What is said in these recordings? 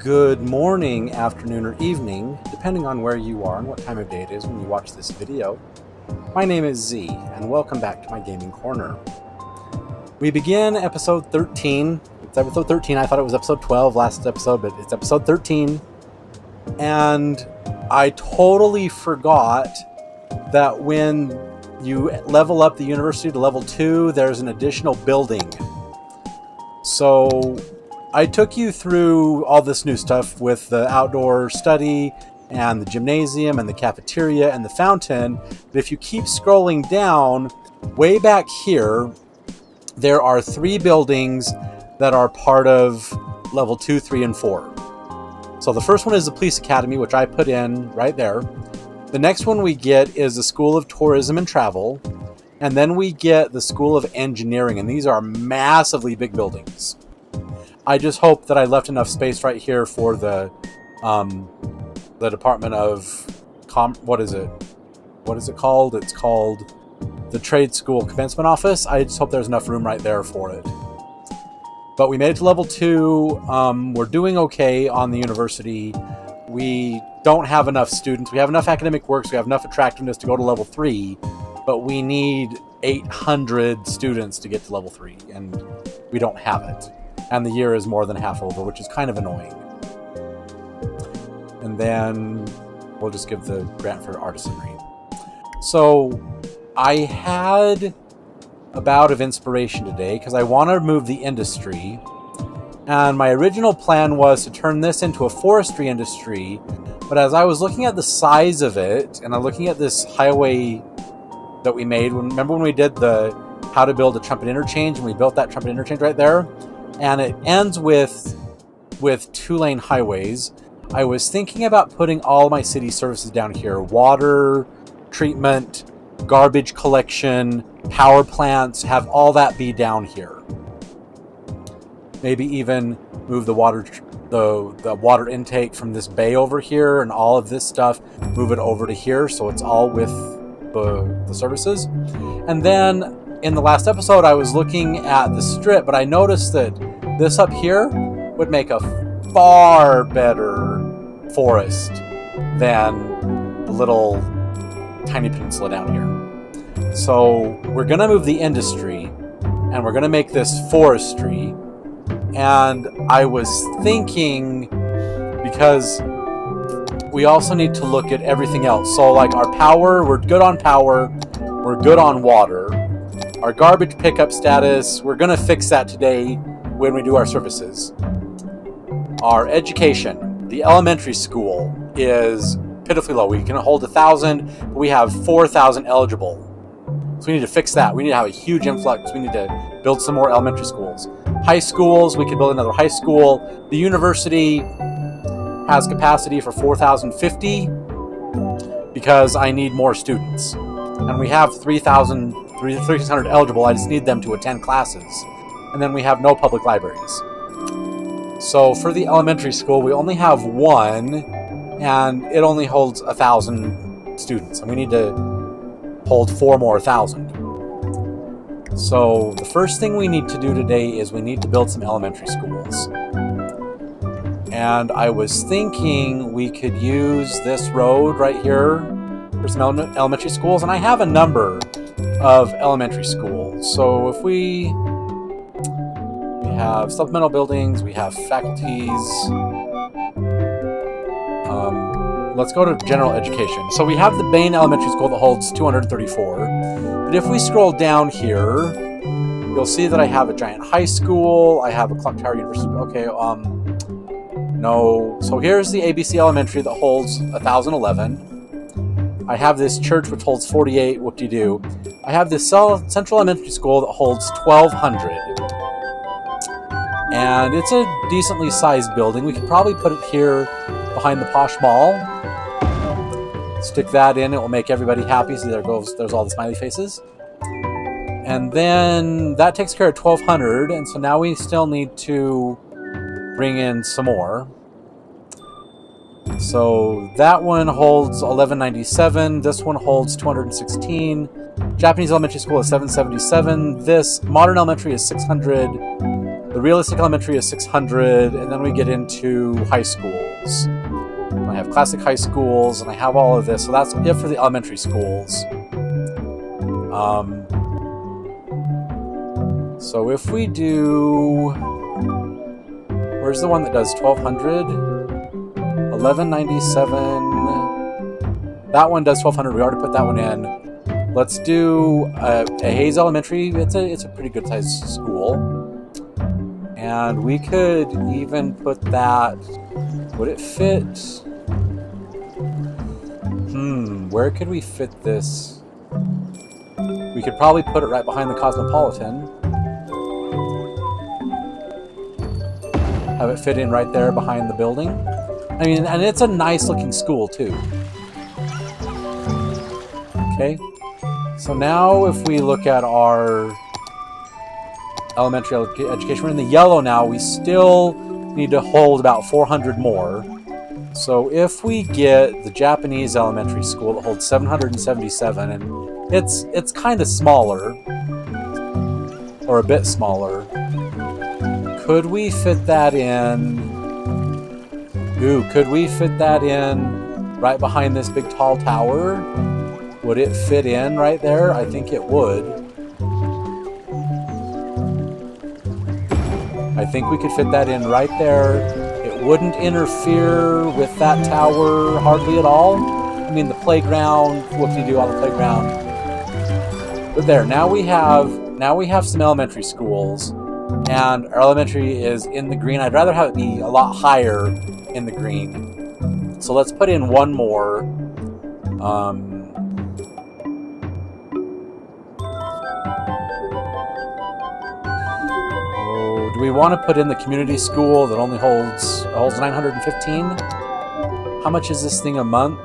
Good morning, afternoon, or evening, depending on where you are and what time of day it is when you watch this video. My name is Z, and welcome back to my gaming corner. We begin episode 13. It's episode 13. I thought it was episode 12 last episode, but it's episode 13. And I totally forgot that when you level up the university to level 2, there's an additional building. So I took you through all this new stuff with the outdoor study and the gymnasium and the cafeteria and the fountain. But if you keep scrolling down, way back here, there are 3 buildings that are part of level 2, 3, and 4. So the first one is the police academy, which I put in right there. The next one we get is the School of Tourism and Travel. And then we get the School of Engineering, and these are massively big buildings. I just hope that I left enough space right here for the Department of what is it? What is it called? It's called the Trade School Commencement Office. I just hope there's enough room right there for it. But we made it to level 2. We're doing okay on the university. We don't have enough students. We have enough academic works. We have enough attractiveness to go to level 3. But we need 800 students to get to level 3, and we don't have it. And the year is more than half over, which is kind of annoying. And then we'll just give the grant for artisanry. So I had a bout of inspiration today because I want to move the industry. And my original plan was to turn this into a forestry industry. But as I was looking at the size of it, and I'm looking at this highway that we made, remember when we did the how to build a trumpet interchange, and we built that trumpet interchange right there? And it ends with 2-lane highways. I was thinking about putting all my city services down here. Water, treatment, garbage collection, power plants, have all that be down here. Maybe even move the water intake from this bay over here and all of this stuff, move it over to here so it's all with the services. And then in the last episode, I was looking at the strip, but I noticed that this up here would make a far better forest than the little tiny peninsula down here. So we're going to move the industry, and we're going to make this forestry. And I was thinking, because we also need to look at everything else. So like our power, we're good on power, we're good on water. Our garbage pickup status, we're going to fix that today when we do our services. Our education, the elementary school is pitifully low. We can hold 1,000, but we have 4,000 eligible. So we need to fix that. We need to have a huge influx. We need to build some more elementary schools. High schools, we could build another high school. The university has capacity for 4,050 because I need more students. And we have 3,600 eligible. I just need them to attend classes. And then we have no public libraries. So for the elementary school, we only have 1, and it only holds 1,000 students. And we need to hold 4 more 1,000. So the first thing we need to do today is we need to build some elementary schools. And I was thinking we could use this road right here for some elementary schools. And I have a number of elementary schools. So if we have supplemental buildings, we have faculties. Let's go to general education. So we have the Bain Elementary School that holds 234. But if we scroll down here, you'll see that I have a giant high school. I have a clock tower university. Okay, no. So here's the ABC Elementary that holds 1,011. I have this church which holds 48, whoop-de-doo. I have this Central Elementary School that holds 1,200. And it's a decently sized building. We could probably put it here behind the Posh Mall. Stick that in, it will make everybody happy. See, there's all the smiley faces. And then that takes care of 1,200, and so now we still need to bring in some more. So that one holds 1,197. This one holds 216. Japanese elementary school is 777. This modern elementary is 600. The realistic elementary is 600, and then we get into high schools. I have classic high schools, and I have all of this, so that's it for the elementary schools. So if we do... Where's the one that does 1200? 1197. That one does 1200. We already put that one in. Let's do a Hayes Elementary. It's a pretty good sized school. And we could even put that... Would it fit? Where could we fit this? We could probably put it right behind the Cosmopolitan. Have it fit in right there behind the building. I mean, and it's a nice looking school too. Okay. So now if we look at our elementary education, we're in the yellow now. We still need to hold about 400 more. So if we get the Japanese elementary school that holds 777, and it's kind of smaller, or a bit smaller, could we fit that in? Ooh, could we fit that in right behind this big tall tower? Would it fit in right there? I think it would. I think we could fit that in right there. It wouldn't interfere with that tower hardly at all. I mean, the playground, whoop-de-doo on the playground. But there, now we have some elementary schools, and our elementary is in the green. I'd rather have it be a lot higher in the green. So let's put in one more. Do we want to put in the community school that only holds 915? How much is this thing a month?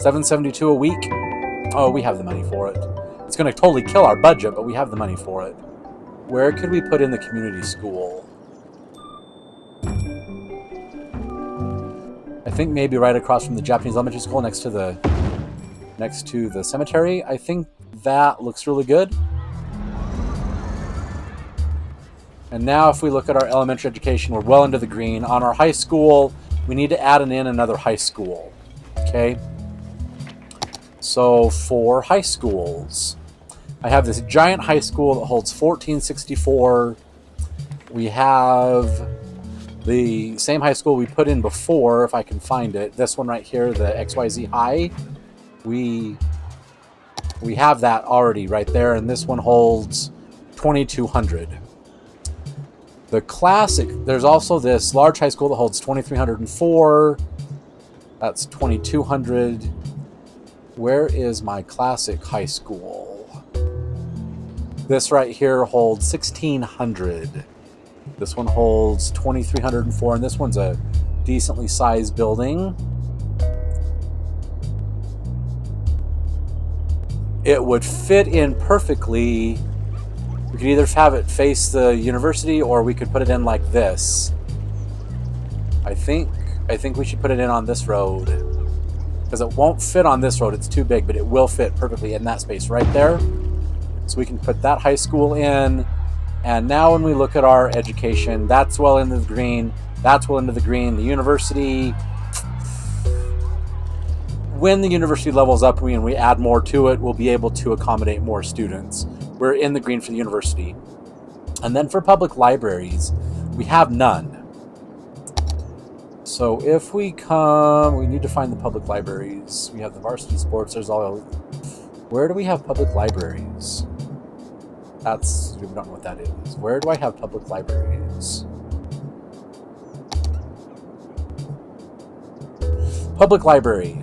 $772 a week? Oh, we have the money for it. It's going to totally kill our budget, but we have the money for it. Where could we put in the community school? I think maybe right across from the Japanese elementary school next to the cemetery. I think that looks really good. And now if we look at our elementary education, we're well into the green. On our high school, we need to add in another high school. Okay? So for high schools, I have this giant high school that holds 1464. We have the same high school we put in before, if I can find it. This one right here, the XYZ High. We have that already right there, and this one holds 2200. The classic, there's also this large high school that holds 2304. That's 2200. Where is my classic high school? This right here holds 1600. This one holds 2304, and this one's a decently sized building. It would fit in perfectly. We could either have it face the university, or we could put it in like this. I think we should put it in on this road, because it won't fit on this road. It's too big, but it will fit perfectly in that space right there. So we can put that high school in. And now when we look at our education, that's well into the green. That's well into the green. The university, when the university levels up and we add more to it, we'll be able to accommodate more students. We're in the green for the university. And then for public libraries, we have none. So if we we need to find the public libraries. We have the varsity sports. There's all. Where do we have public libraries? We don't know what that is. Where do I have public libraries? Public library.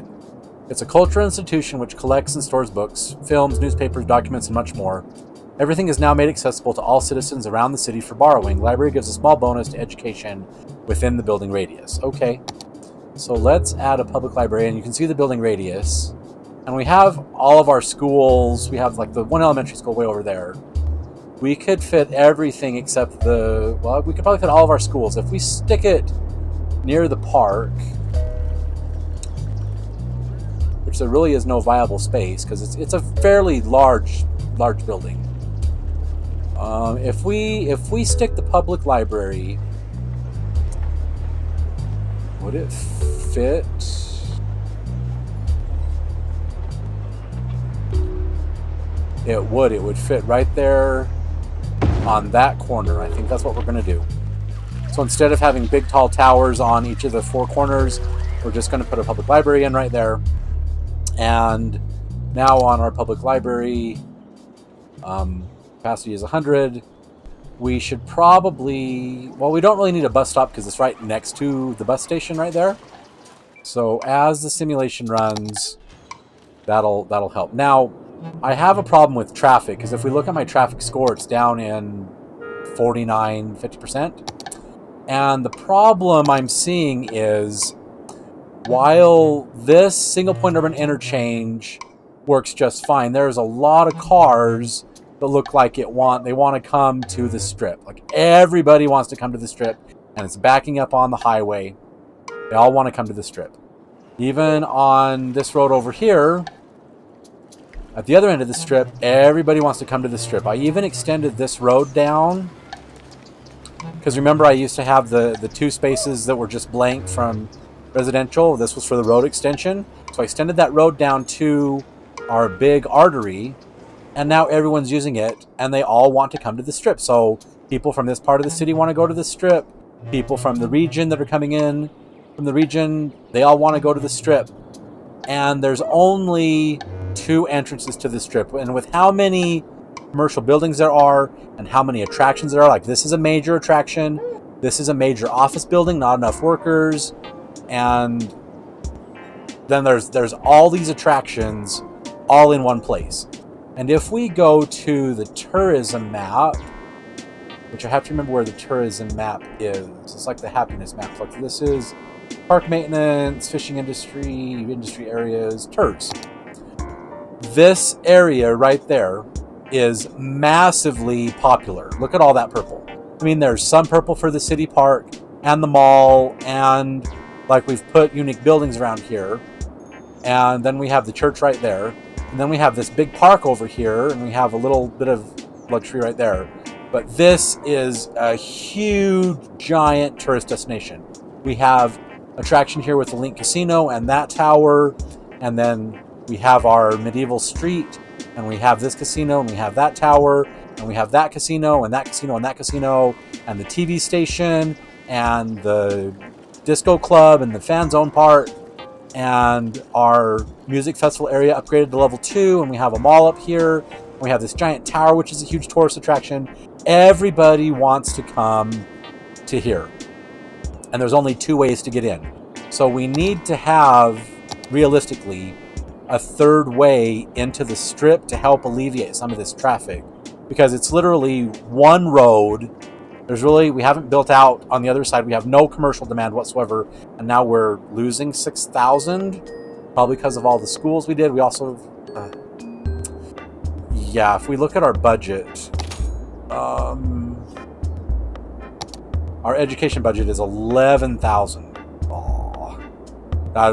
It's a cultural institution which collects and stores books, films, newspapers, documents, and much more. Everything is now made accessible to all citizens around the city for borrowing. Library gives a small bonus to education within the building radius. Okay, so let's add a public library, and you can see the building radius. And we have all of our schools. We have like the one elementary school way over there. We could fit everything except we could probably fit all of our schools. If we stick it near the park, which there really is no viable space because it's a fairly large building. If we stick the public library, would it fit? It would. It would fit right there on that corner. I think that's what we're going to do. So instead of having big tall towers on each of the four corners, we're just going to put a public library in right there. And now on our public library, capacity is 100. We should probably, well, we don't really need a bus stop because it's right next to the bus station right there. So as the simulation runs, that'll help. Now, I have a problem with traffic because if we look at my traffic score, it's down in 49, 50%. And the problem I'm seeing is while this single point urban interchange works just fine, there's a lot of cars that look like they want to come to the strip. Like everybody wants to come to the strip, and it's backing up on the highway. They all want to come to the strip. Even on this road over here, at the other end of the strip, everybody wants to come to the strip. I even extended this road down because remember I used to have the two spaces that were just blank from residential. This was for the road extension. So I extended that road down to our big artery, and now everyone's using it, and they all want to come to the strip. So people from this part of the city want to go to the strip. People from the region that are coming in from the region, they all want to go to the strip. And there's only 2 entrances to the strip. And with how many commercial buildings there are and how many attractions there are, like this is a major attraction, this is a major office building, not enough workers, and then there's all these attractions all in one place. And if we go to the tourism map, which I have to remember where the tourism map is. It's like the happiness map. Like this is park maintenance, fishing industry areas, tours. This area right there is massively popular. Look at all that purple. I mean, there's some purple for the city park and the mall, and like we've put unique buildings around here. And then we have the church right there. And then we have this big park over here, and we have a little bit of luxury right there. But this is a huge, giant tourist destination. We have attraction here with the Link Casino and that tower, and then we have our medieval street, and we have this casino, and we have that tower, and we have that casino, and that casino, and that casino, and the TV station, and the disco club, and the fan zone part, and our music festival area upgraded to level 2, and we have a mall up here, and we have this giant tower, which is a huge tourist attraction. Everybody wants to come to here. And there's only 2 ways to get in. So we need to have, realistically, a 3rd way into the strip to help alleviate some of this traffic. Because it's literally one road. We haven't built out on the other side. We have no commercial demand whatsoever. And now we're losing 6,000. Probably because of all the schools we did. We also, yeah, if we look at our budget, our education budget is 11,000.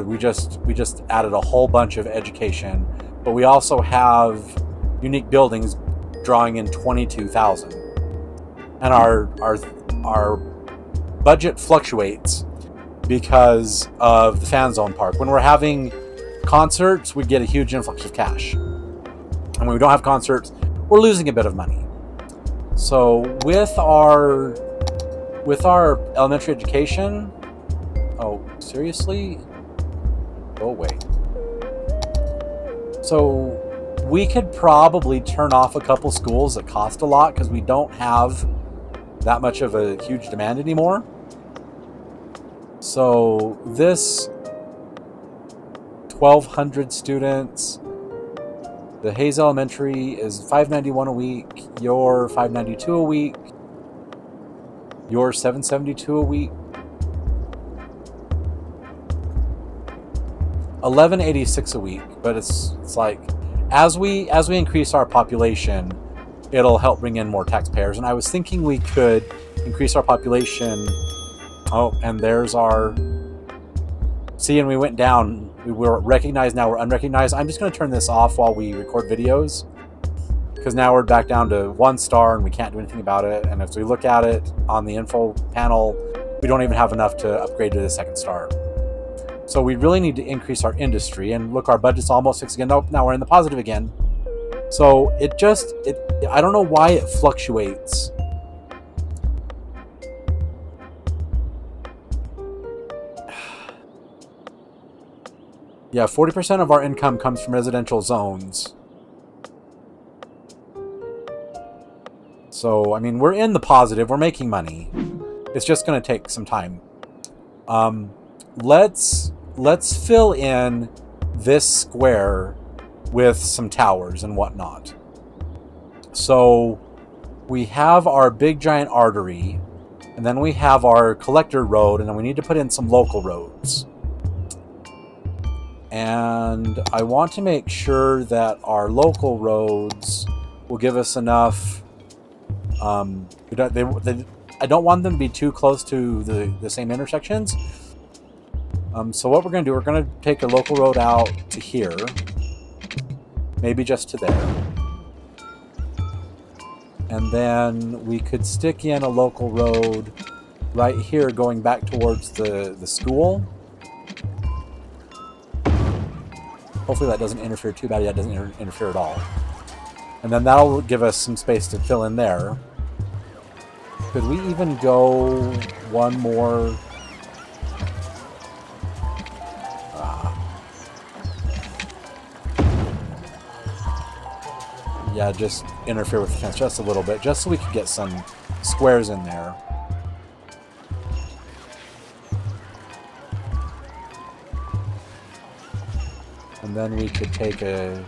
We just added a whole bunch of education, but we also have unique buildings drawing in 22,000. And our budget fluctuates because of the fan zone park. When we're having concerts, we get a huge influx of cash. And when we don't have concerts, we're losing a bit of money. So with our elementary education, oh, seriously? Go away. So we could probably turn off a couple schools that cost a lot because we don't have that much of a huge demand anymore. So this 1,200 students, the Hayes Elementary is $591 a week, your $592 a week, your $772 a week, $1186 a week. But it's like as we increase our population, it'll help bring in more taxpayers. And I was thinking we could increase our population. Oh, and there's our... See, and we went down. We were recognized, now we're unrecognized. I'm just going to turn this off while we record videos. because now we're back down to 1 star and we can't do anything about it. And if we look at it on the info panel, we don't even have enough to upgrade to the 2nd star. So we really need to increase our industry. And look, our budget's almost 6 again. Nope, now we're in the positive again. So I don't know why it fluctuates. Yeah, 40% of our income comes from residential zones. So, I mean, we're in the positive. We're making money. It's just going to take some time. Let's fill in this square with some towers and whatnot. So we have our big giant artery, and then we have our collector road, and then we need to put in some local roads. And I want to make sure that our local roads will give us enough. I don't want them to be too close to the same intersections. So what we're going to do, we're going to take a local road out to here. Maybe just to there. And then we could stick in a local road right here going back towards the school. Hopefully that doesn't interfere too bad. Yeah, it doesn't interfere at all. And then that'll give us some space to fill in there. Could we even go one more? Yeah, just interfere with the fence just a little bit, just so we could get some squares in there. And then we could take a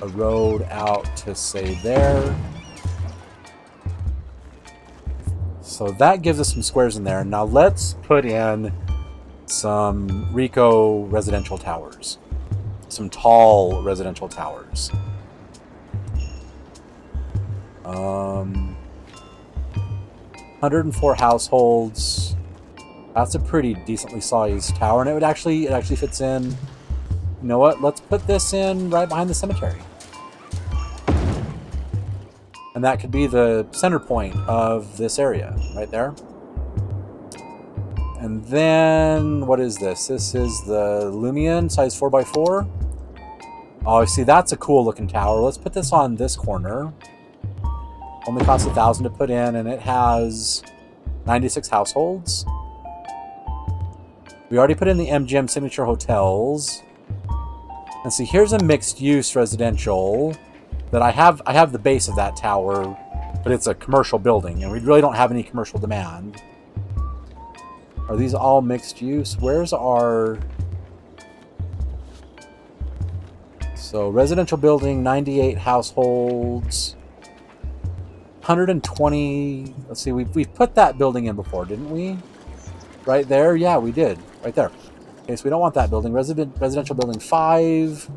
road out to, say, there. So that gives us some squares in there. Now let's put in some Rico residential towers. Some tall residential towers. 104 households. That's a pretty decently sized tower, and it actually fits in. You know what? Let's put this in right behind the cemetery. And that could be the center point of this area, right there. And then, what is this? This is the Lumion, size 4x4. Oh, see, that's a cool looking tower. Let's put this on this corner. Only costs $1,000 to put in, and it has 96 households. We already put in the MGM Signature Hotels. And see, here's a mixed-use residential that I have the base of that tower, but it's a commercial building, and we really don't have any commercial demand. Are these all mixed-use? Where's our... So, residential building, 98 households... 120. Let's see, we've put that building in before, didn't we? Right there? Yeah, we did. Right there. Okay, so we don't want that building. Residential building 5.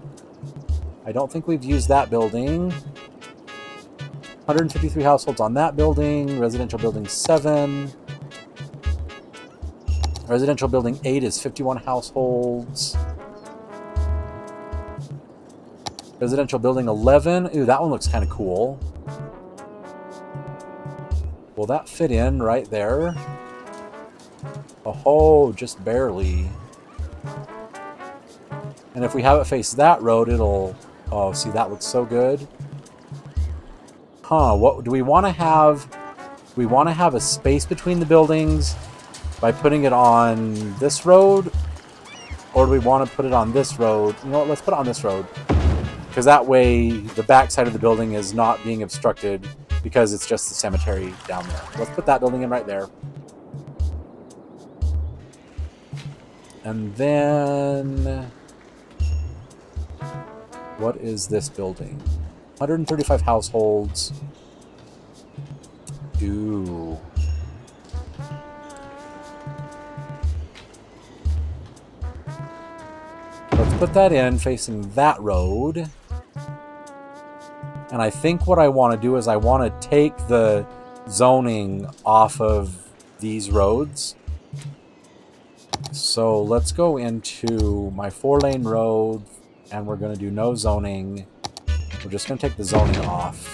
I don't think we've used that building. 153 households on that building. Residential building 7. Residential building 8 is 51 households. Residential building 11. Ooh, that one looks kind of cool. Will that fit in right there? Oh, just barely. And if we have it face that road, it'll... Oh, see, that looks so good. Huh, what do we want to have? Do we want to have a space between the buildings by putting it on this road? Or do we want to put it on this road? You know what, let's put it on this road. Because that way, the back side of the building is not being obstructed because it's just the cemetery down there. Let's put that building in right there. And then... What is this building? 135 households. Ooh. Let's put that in facing that road. And I think what I want to do is I want to take the zoning off of these roads. So let's go into my 4-lane road, and we're going to do no zoning. We're just going to take the zoning off.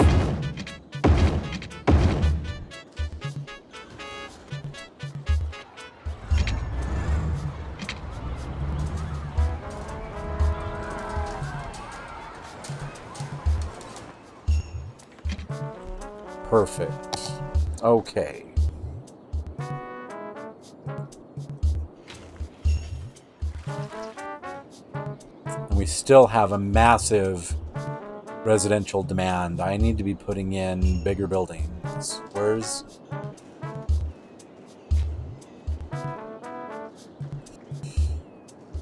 Perfect. Okay. And we still have a massive residential demand. I need to be putting in bigger buildings. Where's...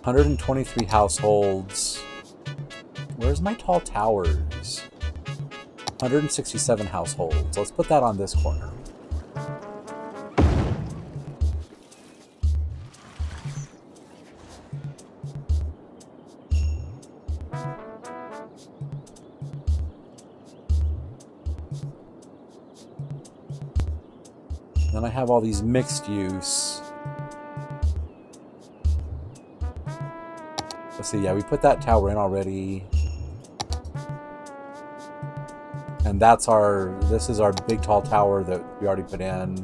123 households. Where's my tall towers? 167 households. Let's put that on this corner. Then I have all these mixed use. Let's see, yeah, we put that tower in already. And that's our, this is our big tall tower that we already put in.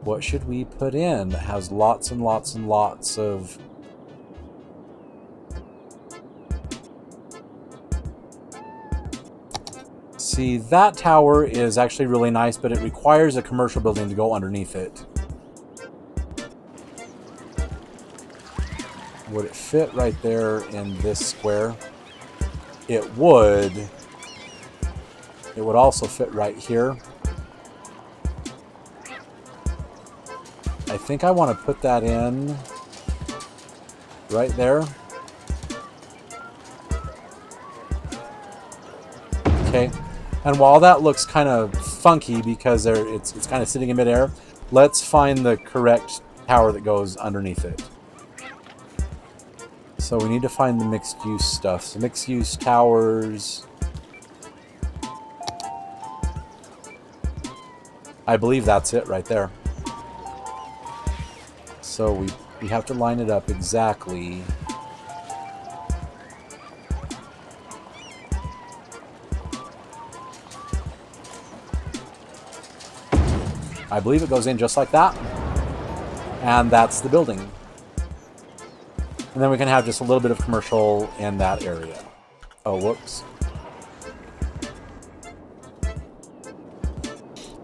What should we put in that has lots and lots and lots of... See, that tower is actually really nice, but it requires a commercial building to go underneath it. Would it fit right there in this square? It would. It would also fit right here. I think I want to put that in right there. Okay. And while that looks kind of funky because it's kind of sitting in midair, let's find the correct tower that goes underneath it. So we need to find the mixed use stuff. So mixed use towers. I believe that's it right there. So we have to line it up exactly. I believe it goes in just like that. And that's the building. And then we can have just a little bit of commercial in that area. Oh, whoops.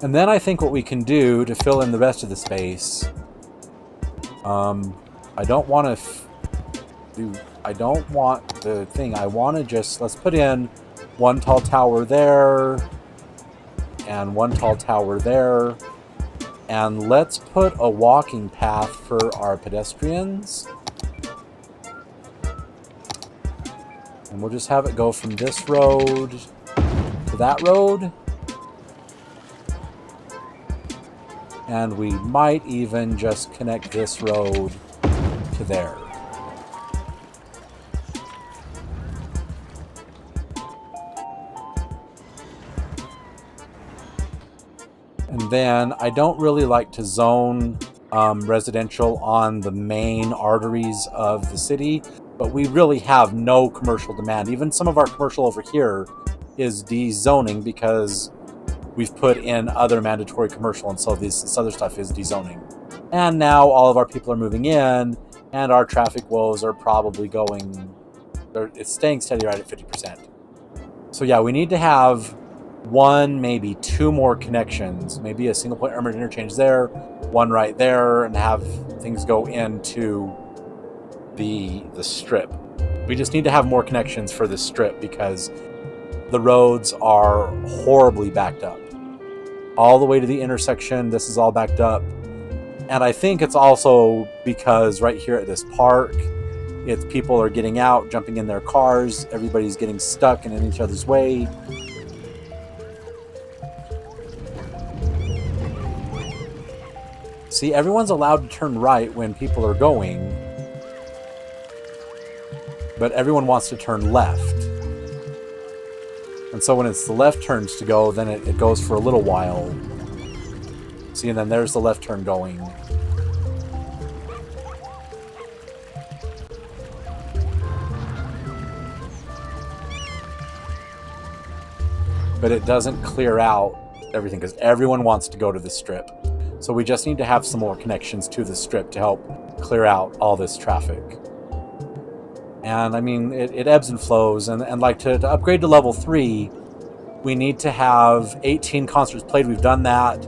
And then I think what we can do to fill in the rest of the space... I don't want to I don't want the thing. I want to just... Let's put in one tall tower there. And one tall tower there. And let's put a walking path for our pedestrians. And we'll just have it go from this road to that road. And we might even just connect this road to there. And then I don't really like to zone residential on the main arteries of the city, but we really have no commercial demand. Even some of our commercial over here is dezoning because we've put in other mandatory commercial, and so this other stuff is dezoning. And now all of our people are moving in, and our traffic woes are probably going... It's staying steady right at 50%. So yeah, we need to have one, maybe two more connections. Maybe a single point armored interchange there, one right there, and have things go into the strip. We just need to have more connections for this strip because the roads are horribly backed up. All the way to the intersection, this is all backed up. And I think it's also because right here at this park, it's people are getting out, jumping in their cars, everybody's getting stuck and in each other's way. See, everyone's allowed to turn right when people are going, but everyone wants to turn left. And so when it's the left turns to go, then it goes for a little while. See, and then there's the left turn going. but it doesn't clear out everything because everyone wants to go to the strip. So we just need to have some more connections to the strip to help clear out all this traffic. And I mean, it ebbs and flows. And like to upgrade to level 3, we need to have 18 concerts played. We've done that.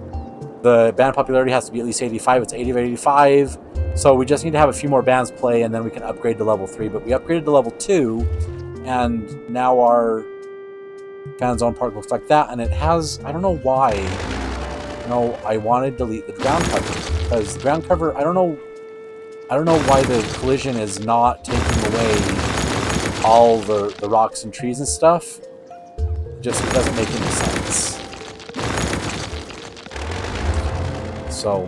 The band popularity has to be at least 85. It's 80 of 85. So we just need to have a few more bands play, and then we can upgrade to level 3. But we upgraded to level 2, and now our fan zone park looks like that. And it has, I don't know why, I want to delete the ground cover. Because the ground cover, I don't know why the collision is not taking away all the rocks and trees and stuff. It doesn't make any sense. So,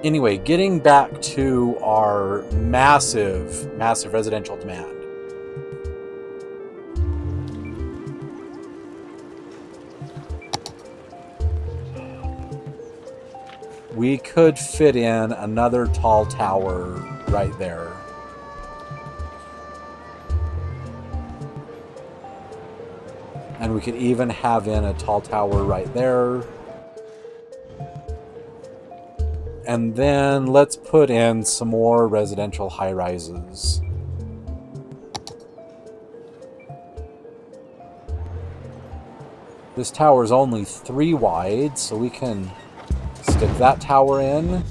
anyway, getting back to our massive residential demand. We could fit in another tall tower right there. And we could even have in a tall tower right there. And then let's put in some more residential high-rises. This tower is only 3 wide, so we can stick that tower in.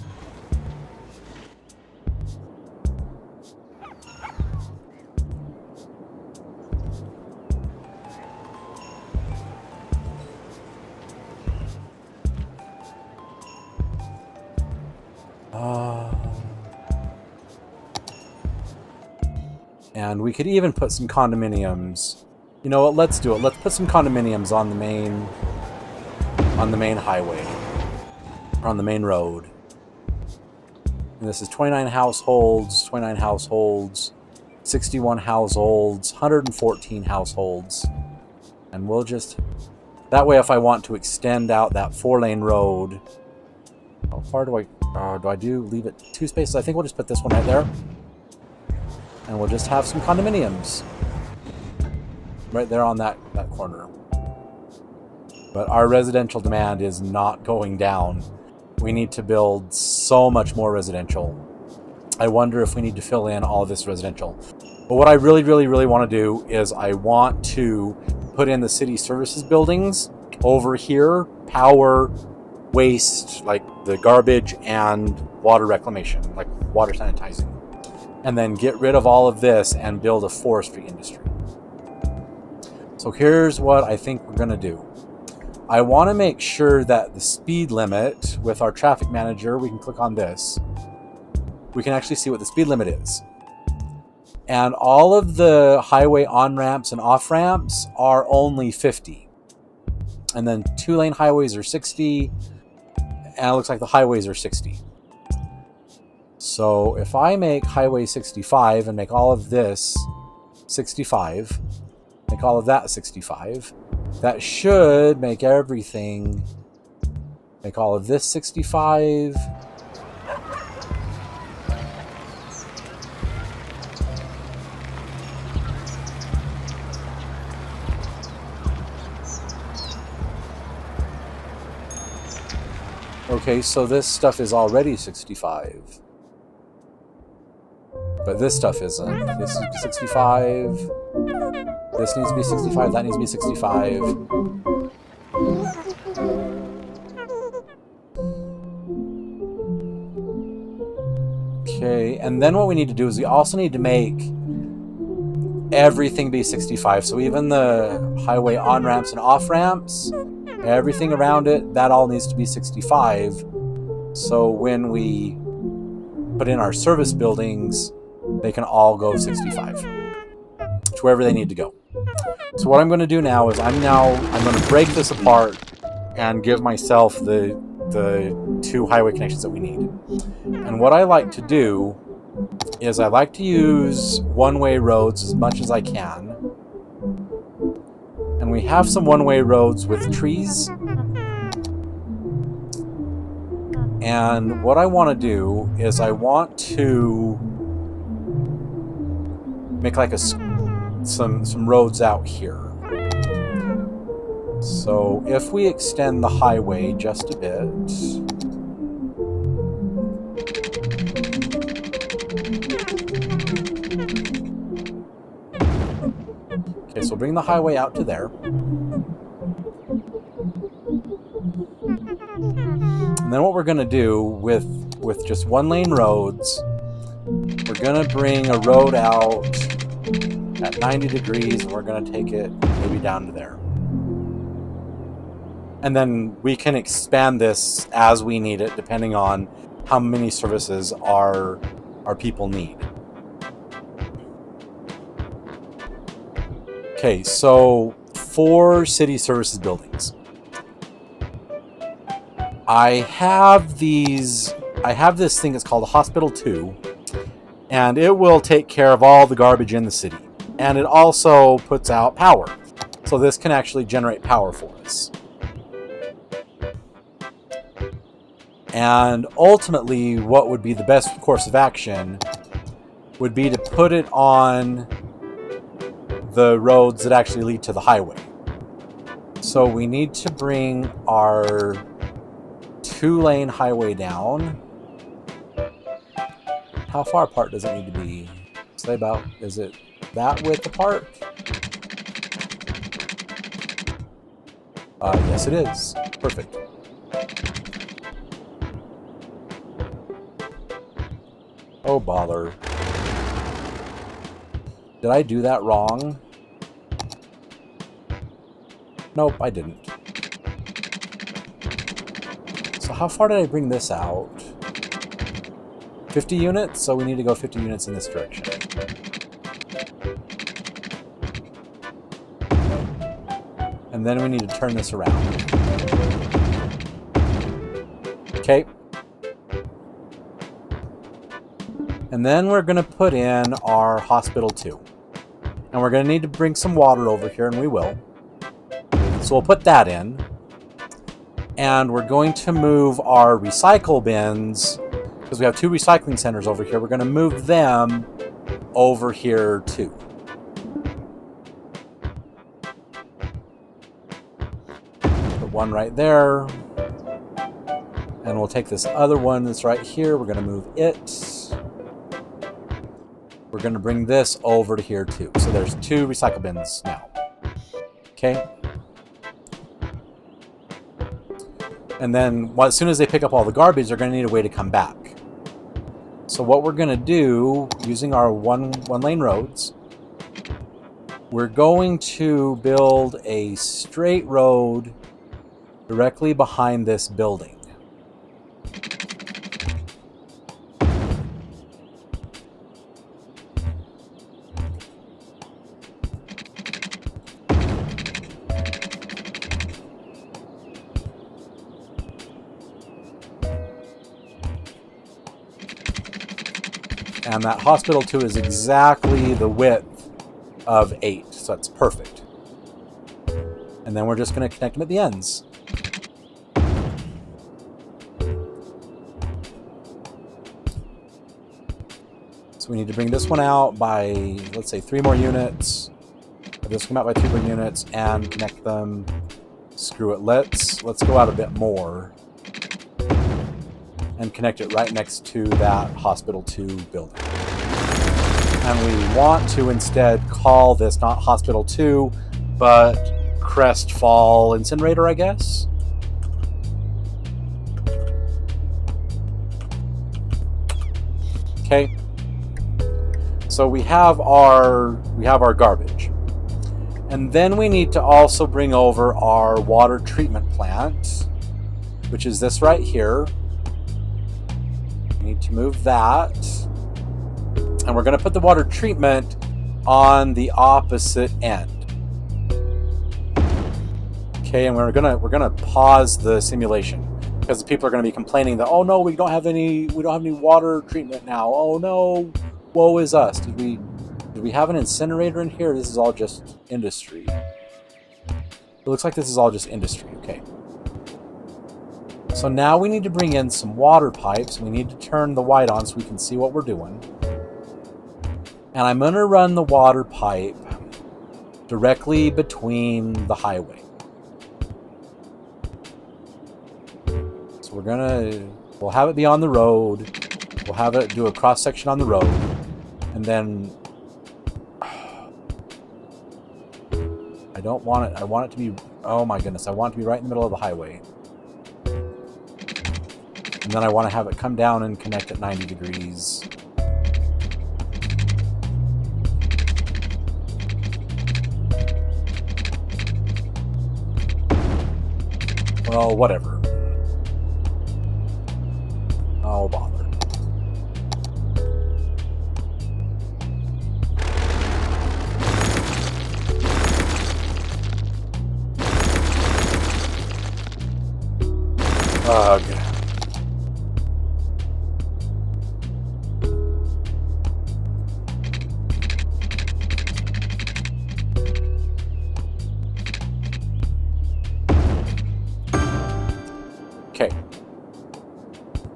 And we could even put some condominiums. You know what? Let's do it. Let's put some condominiums on the main highway, or on the main road. And this is 29 households, 61 households, 114 households. And we'll just, that way if I want to extend out that 4-lane road, how far do I leave it 2 spaces? I think we'll just put this one right there. And we'll just have some condominiums right there on that corner. But our residential demand is not going down. We need to build so much more residential. I wonder if we need to fill in all of this residential. But what I really, really, really want to do is I want to put in the city services buildings over here, power, waste, like the garbage, and water reclamation, like water sanitizing. And then get rid of all of this and build a forestry industry. So here's what I think we're going to do. I want to make sure that the speed limit with our traffic manager, we can click on this. We can actually see what the speed limit is. And all of the highway on-ramps and off-ramps are only 50. And then 2-lane highways are 60. And it looks like the highways are 60. So if I make highway 65 and make all of this 65, make all of that 65, that should make everything, make all of this 65. Okay, so this stuff is already 65. But this stuff isn't. This is 65. This needs to be 65. That needs to be 65. Okay, and then what we need to do is we also need to make everything be 65. So even the highway on-ramps and off-ramps, everything around it, that all needs to be 65. So when we put in our service buildings, they can all go 65 to wherever they need to go. So what I'm going to do now is I'm going to break this apart and give myself the 2 highway connections that we need. And what I like to do is I like to use one-way roads as much as I can. And we have some one-way roads with trees. And what I want to do is I want to make like some roads out here. So if we extend the highway just a bit. Okay, so bring the highway out to there. And then what we're going to do with just one-lane roads, we're going to bring a road out at 90 degrees, and we're going to take it maybe down to there. And then we can expand this as we need it, depending on how many services our people need. Okay, so for city services buildings, I have this thing that's called Hospital 2, and it will take care of all the garbage in the city. And it also puts out power. So this can actually generate power for us. And ultimately, what would be the best course of action would be to put it on the roads that actually lead to the highway. So we need to bring our 2-lane highway down. How far apart does it need to be? Say about, is it that width apart? Yes it is. Perfect. Oh bother. Did I do that wrong? Nope, I didn't. So how far did I bring this out? 50 units? So we need to go 50 units in this direction. And then we need to turn this around. Okay. And then we're going to put in our Hospital 2. And we're going to need to bring some water over here, and we will. So we'll put that in. And we're going to move our recycle bins, because we have 2 recycling centers over here. We're going to move them over here too. Put one right there. And we'll take this other one that's right here. We're going to move it. We're going to bring this over to here too. So there's 2 recycle bins now. Okay. And then as soon as they pick up all the garbage, they're going to need a way to come back. So what we're going to do, using our one-lane roads, we're going to build a straight road directly behind this building. And that Hospital 2 is exactly the width of 8, so that's perfect. And then we're just going to connect them at the ends. So we need to bring this one out by, let's say, 3 more units. This come out by 3 more units and connect them. Screw it. Let's go out a bit more. And connect it right next to that Hospital 2 building. And we want to instead call this not Hospital 2, but Crest Fall Incinerator, I guess? Okay. So we have our garbage. And then we need to also bring over our water treatment plant, which is this right here. We need to move that. And we're going to put the water treatment on the opposite end. Okay, and we're gonna pause the simulation because the people are going to be complaining that, oh no, we don't have any water treatment now. Oh no, woe is us. Did we have an incinerator in here? This is all just industry. It looks like this is all just industry. Okay. So now we need to bring in some water pipes. We need to turn the white on so we can see what we're doing. And I'm going to run the water pipe directly between the highway. So we'll have it be on the road. We'll have it do a cross section on the road. And then I don't want it. I want it to be, oh my goodness, I want it to be right in the middle of the highway. And then I want to have it come down and connect at 90 degrees. Well, whatever. Oh, bother. Ugh. Okay.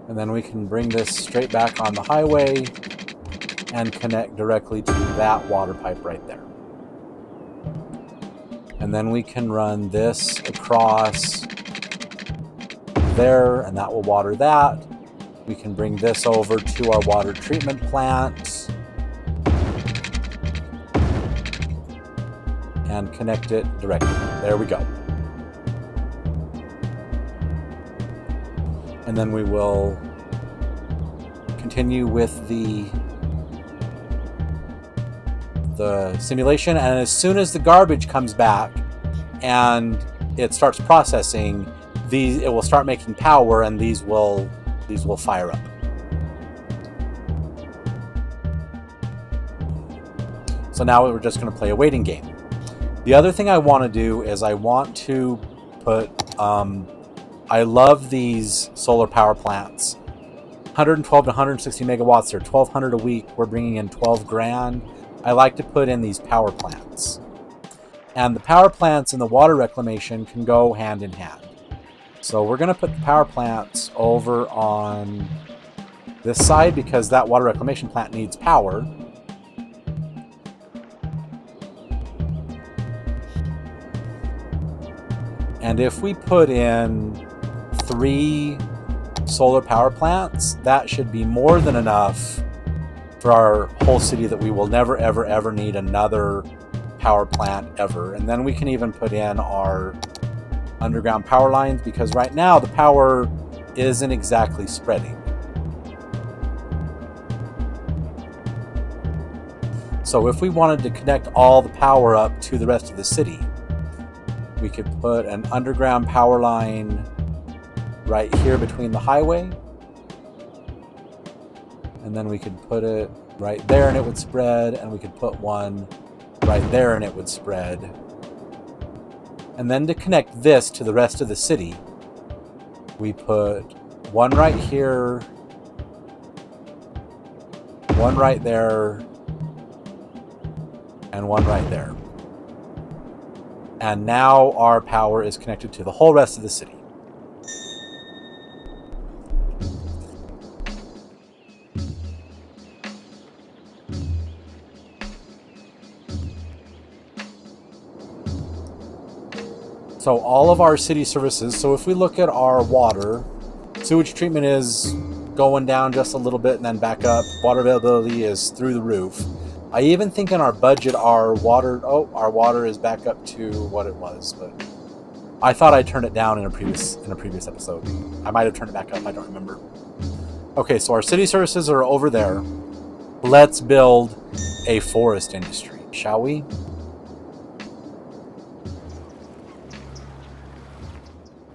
And then we can bring this straight back on the highway and connect directly to that water pipe right there. And then we can run this across there, and that will water that. We can bring this over to our water treatment plant and connect it directly. There we go. And then we will continue with the simulation, and as soon as the garbage comes back and it starts processing, it will start making power, and these will fire up. So now we're just going to play a waiting game. The other thing I want to do is I want to put I love these solar power plants. 112 to 160 megawatts. They're 1,200 a week. We're bringing in 12 grand. I like to put in these power plants. And the power plants and the water reclamation can go hand in hand. So we're going to put the power plants over on this side because that water reclamation plant needs power. And if we put in 3 solar power plants, that should be more than enough for our whole city, that we will never, ever, ever need another power plant ever. And then we can even put in our underground power lines, because right now the power isn't exactly spreading. So if we wanted to connect all the power up to the rest of the city, we could put an underground power line right here between the highway, and then we could put it right there and it would spread, and we could put one right there and it would spread. And then to connect this to the rest of the city, we put one right here, one right there, and one right there. And now our power is connected to the whole rest of the city. So all of our city services, so if we look at our water, sewage treatment is going down just a little bit and then back up. Water availability is through the roof. I even think in our budget, our water is back up to what it was, but I thought I turned it down in a previous episode. I might have turned it back up, I don't remember. Okay, so our city services are over there. Let's build a forest industry, shall we?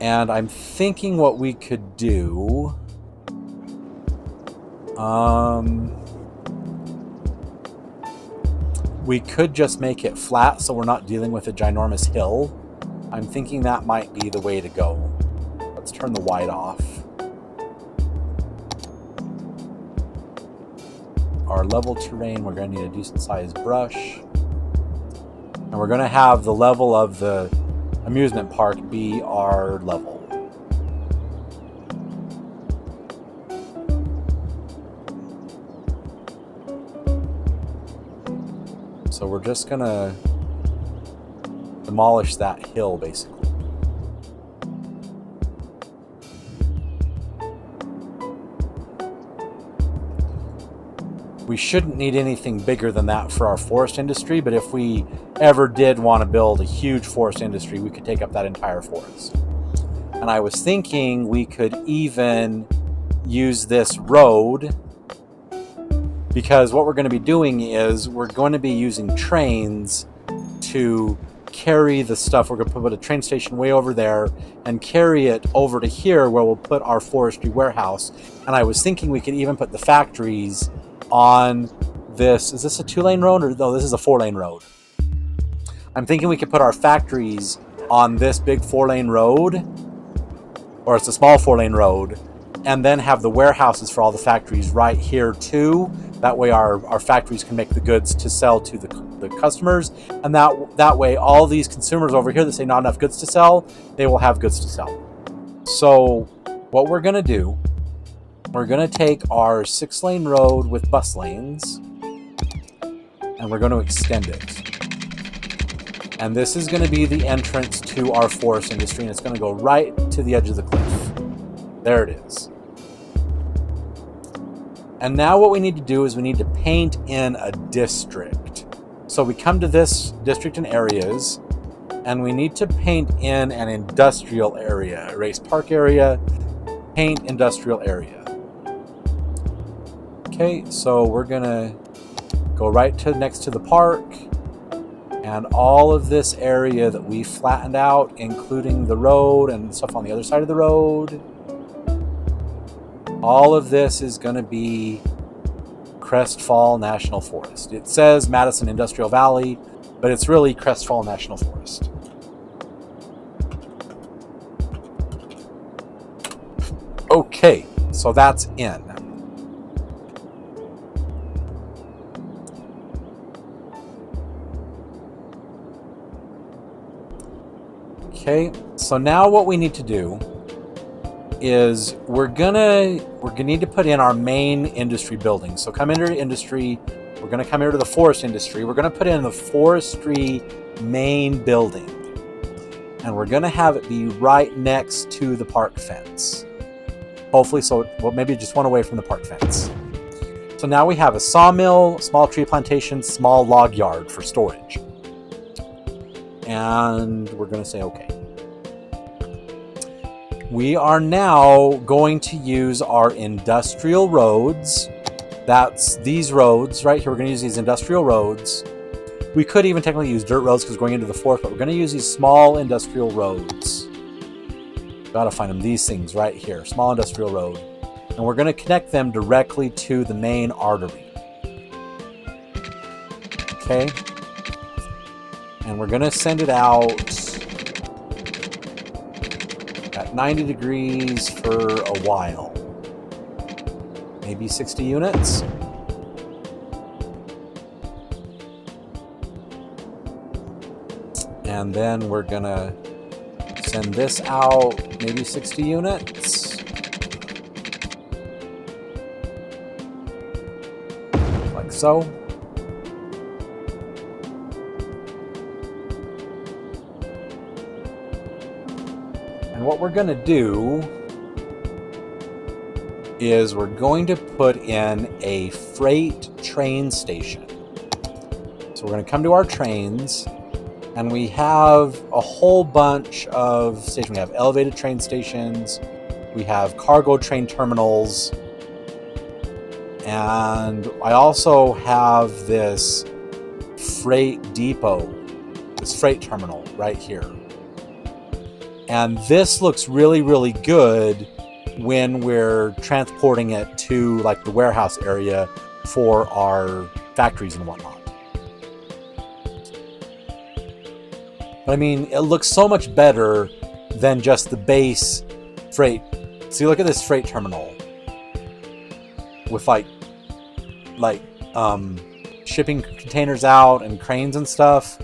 And I'm thinking what we could do. We could just make it flat so we're not dealing with a ginormous hill. I'm thinking that might be the way to go. Let's turn the white off. Our level terrain, we're going to need a decent sized brush. And we're going to have the level of the amusement park be our level. So we're just gonna demolish that hill basically. We shouldn't need anything bigger than that for our forest industry, but if we ever did want to build a huge forest industry, we could take up that entire forest. And I was thinking we could even use this road, because what we're going to be doing is we're going to be using trains to carry the stuff. We're going to put a train station way over there and carry it over to here where we'll put our forestry warehouse. And I was thinking we could even put the factories on this. Is this a 2-lane road? Or no, this is a 4-lane road. I'm thinking we could put our factories on this big 4-lane road, or it's a small 4-lane road, and then have the warehouses for all the factories right here too. That way our factories can make the goods to sell to the customers, and that way all these consumers over here that say not enough goods to sell, they will have goods to sell. So what we're going to do, we're going to take our 6-lane road with bus lanes, and we're going to extend it. And this is going to be the entrance to our forest industry, and it's going to go right to the edge of the cliff. There it is. And now what we need to do is we need to paint in a district. So we come to this district and areas, and we need to paint in an industrial area. Erase park area, paint industrial area. Okay, so we're gonna go right to next to the park, and all of this area that we flattened out, including the road and stuff on the other side of the road, all of this is going to be Crestfall National Forest. It says Madison Industrial Valley, but it's really Crestfall National Forest. Okay, so that's in. Okay, so now what we need to do is we're gonna need to put in our main industry building. So come into industry, we're gonna come here to the forest industry, we're gonna put in the forestry main building, and we're gonna have it be right next to the park fence. Hopefully, so well, maybe just one away from the park fence. So now we have a sawmill, small tree plantation, small log yard for storage. And we're gonna say okay. We are now going to use our industrial roads. That's these roads right here. We're going to use these industrial roads. We could even technically use dirt roads because we're going into the forest, but we're going to use these small industrial roads. Gotta find them. These things right here. Small industrial road. And we're going to connect them directly to the main artery. Okay. And we're going to send it out at 90 degrees for a while. Maybe 60 units. And then we're gonna send this out maybe 60 units. Like so. And what we're going to do is we're going to put in a freight train station. So we're going to come to our trains, and we have a whole bunch of stations. We have elevated train stations, we have cargo train terminals, and I also have this freight depot, this freight terminal right here. And this looks really, really good when we're transporting it to like the warehouse area for our factories and whatnot. But I mean, it looks so much better than just the base freight. See, look at this freight terminal with like shipping containers out and cranes and stuff.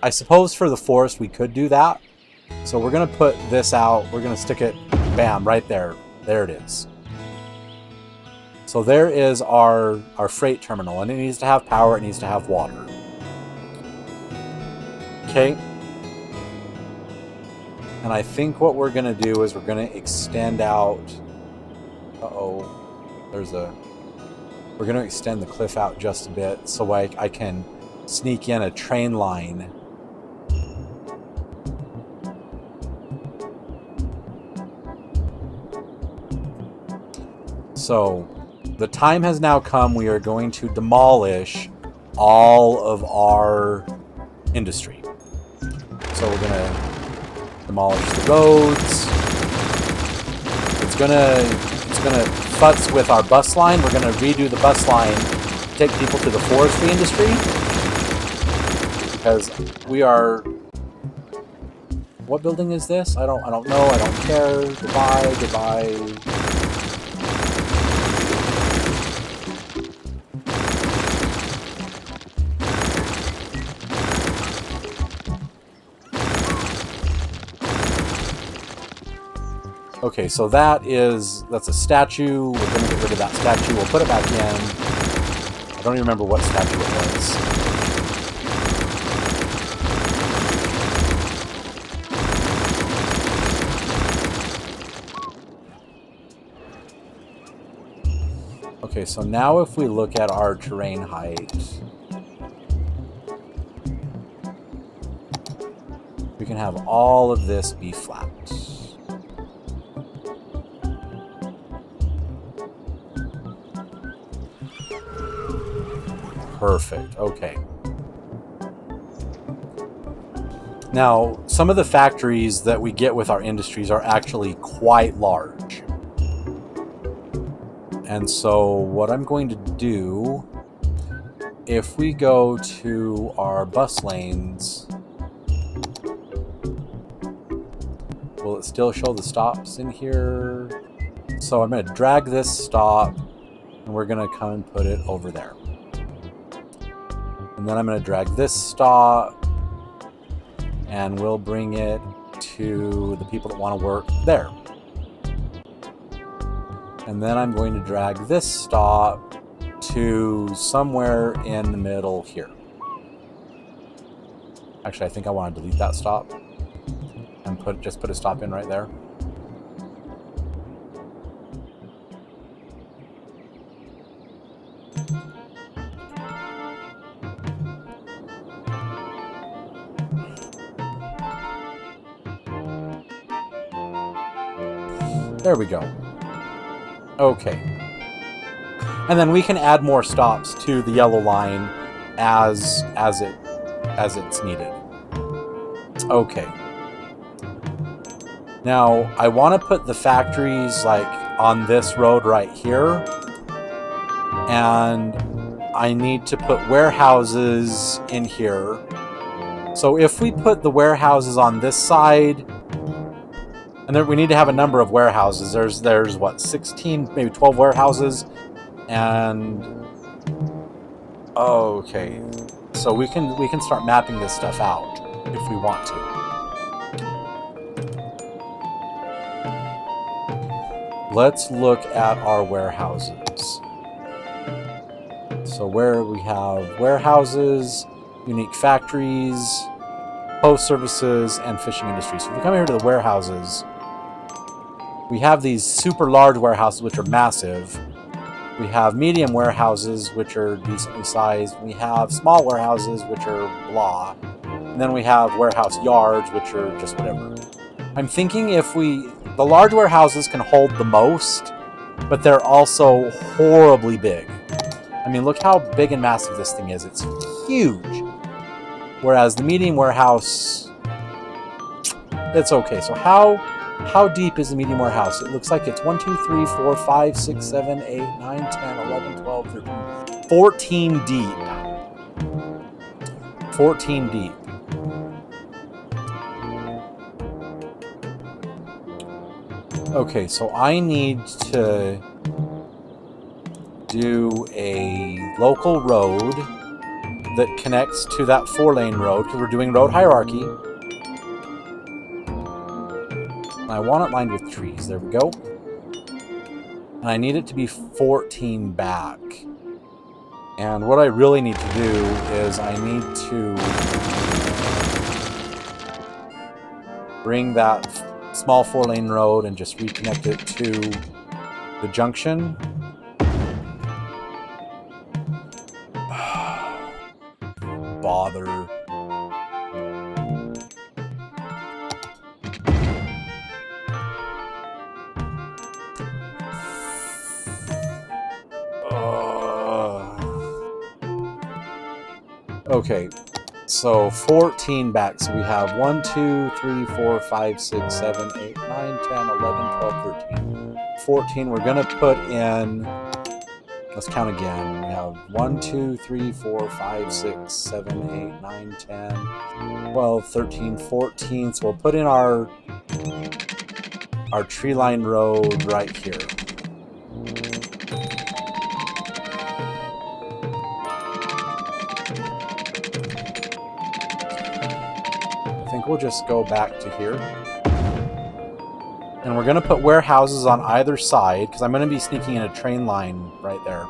I suppose for the forest we could do that. So we're going to put this out. We're going to stick it, bam, right there. There it is. So there is our freight terminal, and it needs to have power. It needs to have water. Okay. And I think what we're going to do is we're going to extend out. Uh-oh. There's a We're going to extend the cliff out just a bit so I can sneak in a train line. So the time has now come. We are going to demolish all of our industry. So we're going to demolish the roads. It's gonna futz with our bus line. We're gonna redo the bus line, take people to the forestry industry, because we are. What building is this? I don't know. I don't care. Goodbye. Goodbye. Okay, so that's a statue. We're going to get rid of that statue. We'll put it back in. I don't even remember what statue it was. Okay, so now if we look at our terrain height, we can have all of this be flat. Perfect. Okay. Now, some of the factories that we get with our industries are actually quite large. And so what I'm going to do, if we go to our bus lanes, will it still show the stops in here? So I'm going to drag this stop, and we're going to come and put it over there. And then I'm going to drag this stop, and we'll bring it to the people that want to work there. And then I'm going to drag this stop to somewhere in the middle here. Actually, I think I want to delete that stop and just put a stop in right there. There we go. Okay. And then we can add more stops to the yellow line as it's needed. Okay. Now, I want to put the factories like on this road right here. And I need to put warehouses in here. So if we put the warehouses on this side, and then we need to have a number of warehouses. There's what, 16, maybe 12 warehouses, and okay, so we can start mapping this stuff out if we want to. Let's look at our warehouses. So where we have warehouses, unique factories, post services, and fishing industry. So if we come here to the warehouses, we have these super large warehouses, which are massive. We have medium warehouses, which are decently sized. We have small warehouses, which are blah. And then we have warehouse yards, which are just whatever. I'm thinking the large warehouses can hold the most, but they're also horribly big. I mean, look how big and massive this thing is. It's huge. Whereas the medium warehouse, it's okay. So how deep is the medium warehouse? It looks like it's 1, 2, 3, 4, 5, 6, 7, 8, 9, 10, 11, 12, 13, 14 deep. 14 deep. Okay, so I need to do a local road that connects to that 4-lane road, because we're doing road hierarchy. And I want it lined with trees. There we go. And I need it to be 14 back. And what I really need to do is I need to bring that small 4-lane road and just reconnect it to the junction. bother. Okay, so 14 back. So we have 1, 2, 3, 4, 5, 6, 7, 8, 9, 10, 11, 12, 13. 14, we're going to put in, let's count again. We have 1, 2, 3, 4, 5, 6, 7, 8, 9, 10, 12, 13, 14. So we'll put in our tree line road right here. I think we'll just go back to here. And we're going to put warehouses on either side, because I'm going to be sneaking in a train line right there.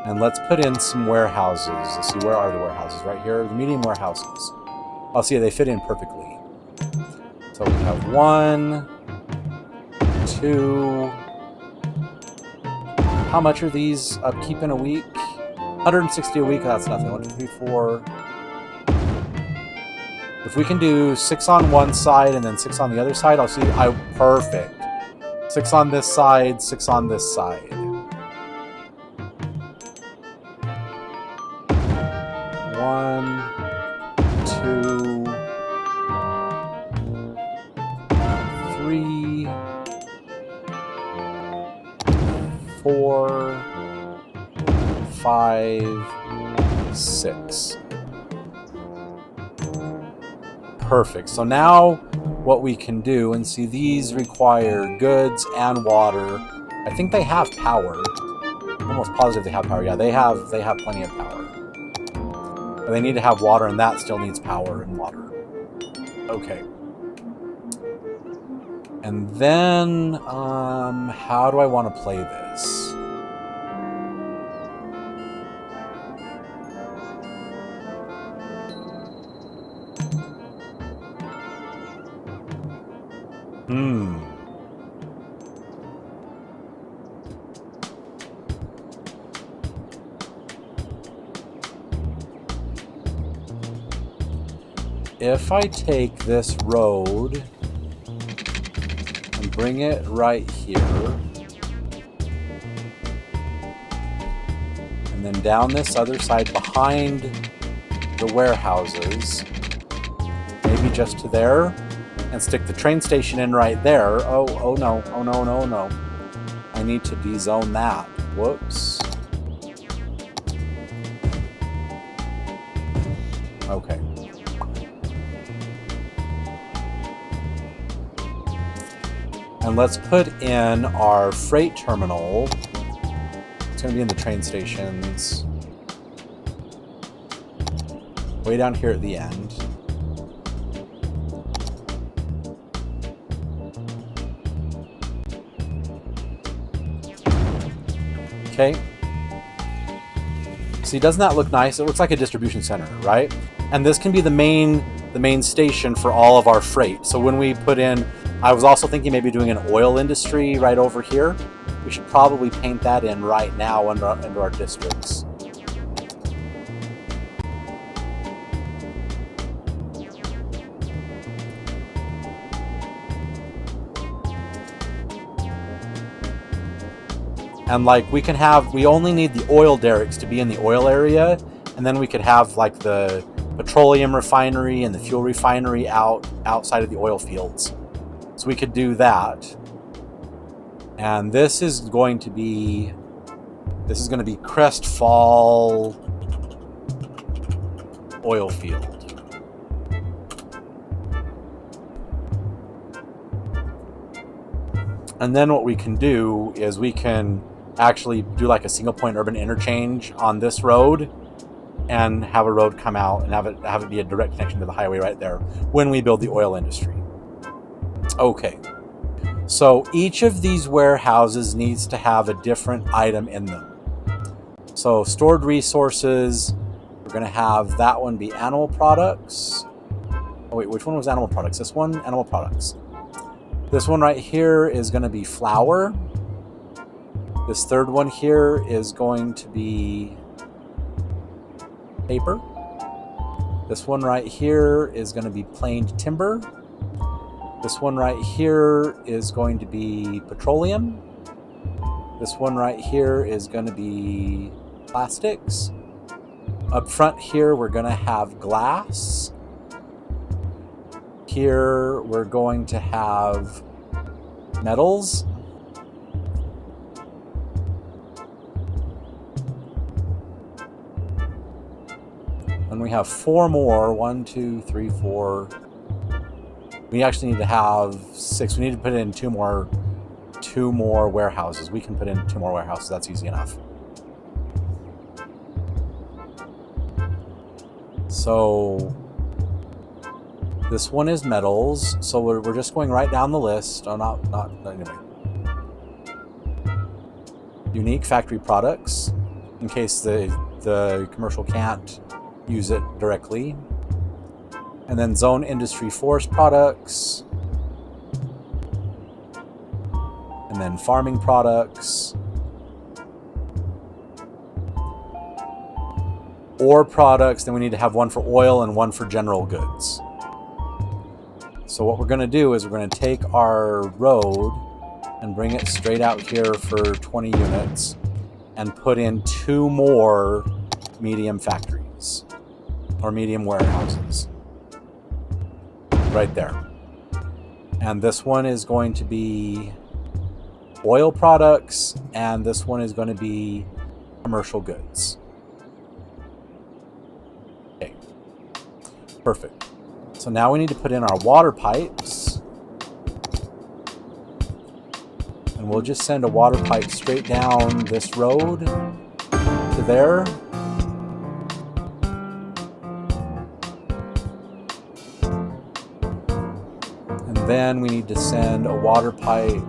And let's put in some warehouses. Let's see, where are the warehouses? Right here, the medium warehouses. I'll see, they fit in perfectly. So we have 1, 2. How much are these upkeep in a week? 160 a week, that's nothing. 1, 2, 3, 4. If we can do 6 on one side and then 6 on the other side, I'll see. Perfect. 6 on this side, 6 on this side. 1, 2, 3, 4, 5, 6. Perfect. So now what we can do, and see, these require goods and water. I think they have power. I'm almost positive they have power. Yeah, they have plenty of power. But they need to have water, and that still needs power and water. Okay. And then, how do I want to play this? If I take this road and bring it right here, and then down this other side behind the warehouses, maybe just to there, and stick the train station in right there. Oh no, oh no, no, no. I need to dezone that. Whoops. Okay. And let's put in our freight terminal. It's going to be in the train stations. Way down here at the end. Okay. See, doesn't that look nice? It looks like a distribution center, right? And this can be the main station for all of our freight. So when we put in, I was also thinking maybe doing an oil industry right over here. We should probably paint that in right now under our districts. And like we only need the oil derricks to be in the oil area, and then we could have like the petroleum refinery and the fuel refinery outside of the oil fields. So we could do that. And this is going to be Crest Fall oil field. And then what we can do is we can actually do like a single point urban interchange on this road and have a road come out and have it be a direct connection to the highway right there when we build the oil industry. Okay. So each of these warehouses needs to have a different item in them. So stored resources, we're going to have that one be animal products. Oh wait, which one was animal products? This one, animal products. This one right here is going to be flour. This third one here is going to be paper. This one right here is going to be planed timber. This one right here is going to be petroleum. This one right here is going to be plastics. Up front here, we're going to have glass. Here, we're going to have metals. And we have 4 more. 1, 2, 3, 4. We actually need to have 6. We need to put in 2 more warehouses. We can put in 2 more warehouses. That's easy enough. So this one is metals. So we're just going right down the list. Oh, not anyway. Unique factory products, in case the commercial can't use it directly. And then zone industry forest products. And then farming products. Ore products, then we need to have one for oil and one for general goods. So what we're going to do is we're going to take our road and bring it straight out here for 20 units and put in 2 more medium factories or medium warehouses right there. And this one is going to be oil products, and this one is going to be commercial goods. Okay, perfect. So now we need to put in our water pipes, and we'll just send a water pipe straight down this road to there. And then we need to send a water pipe,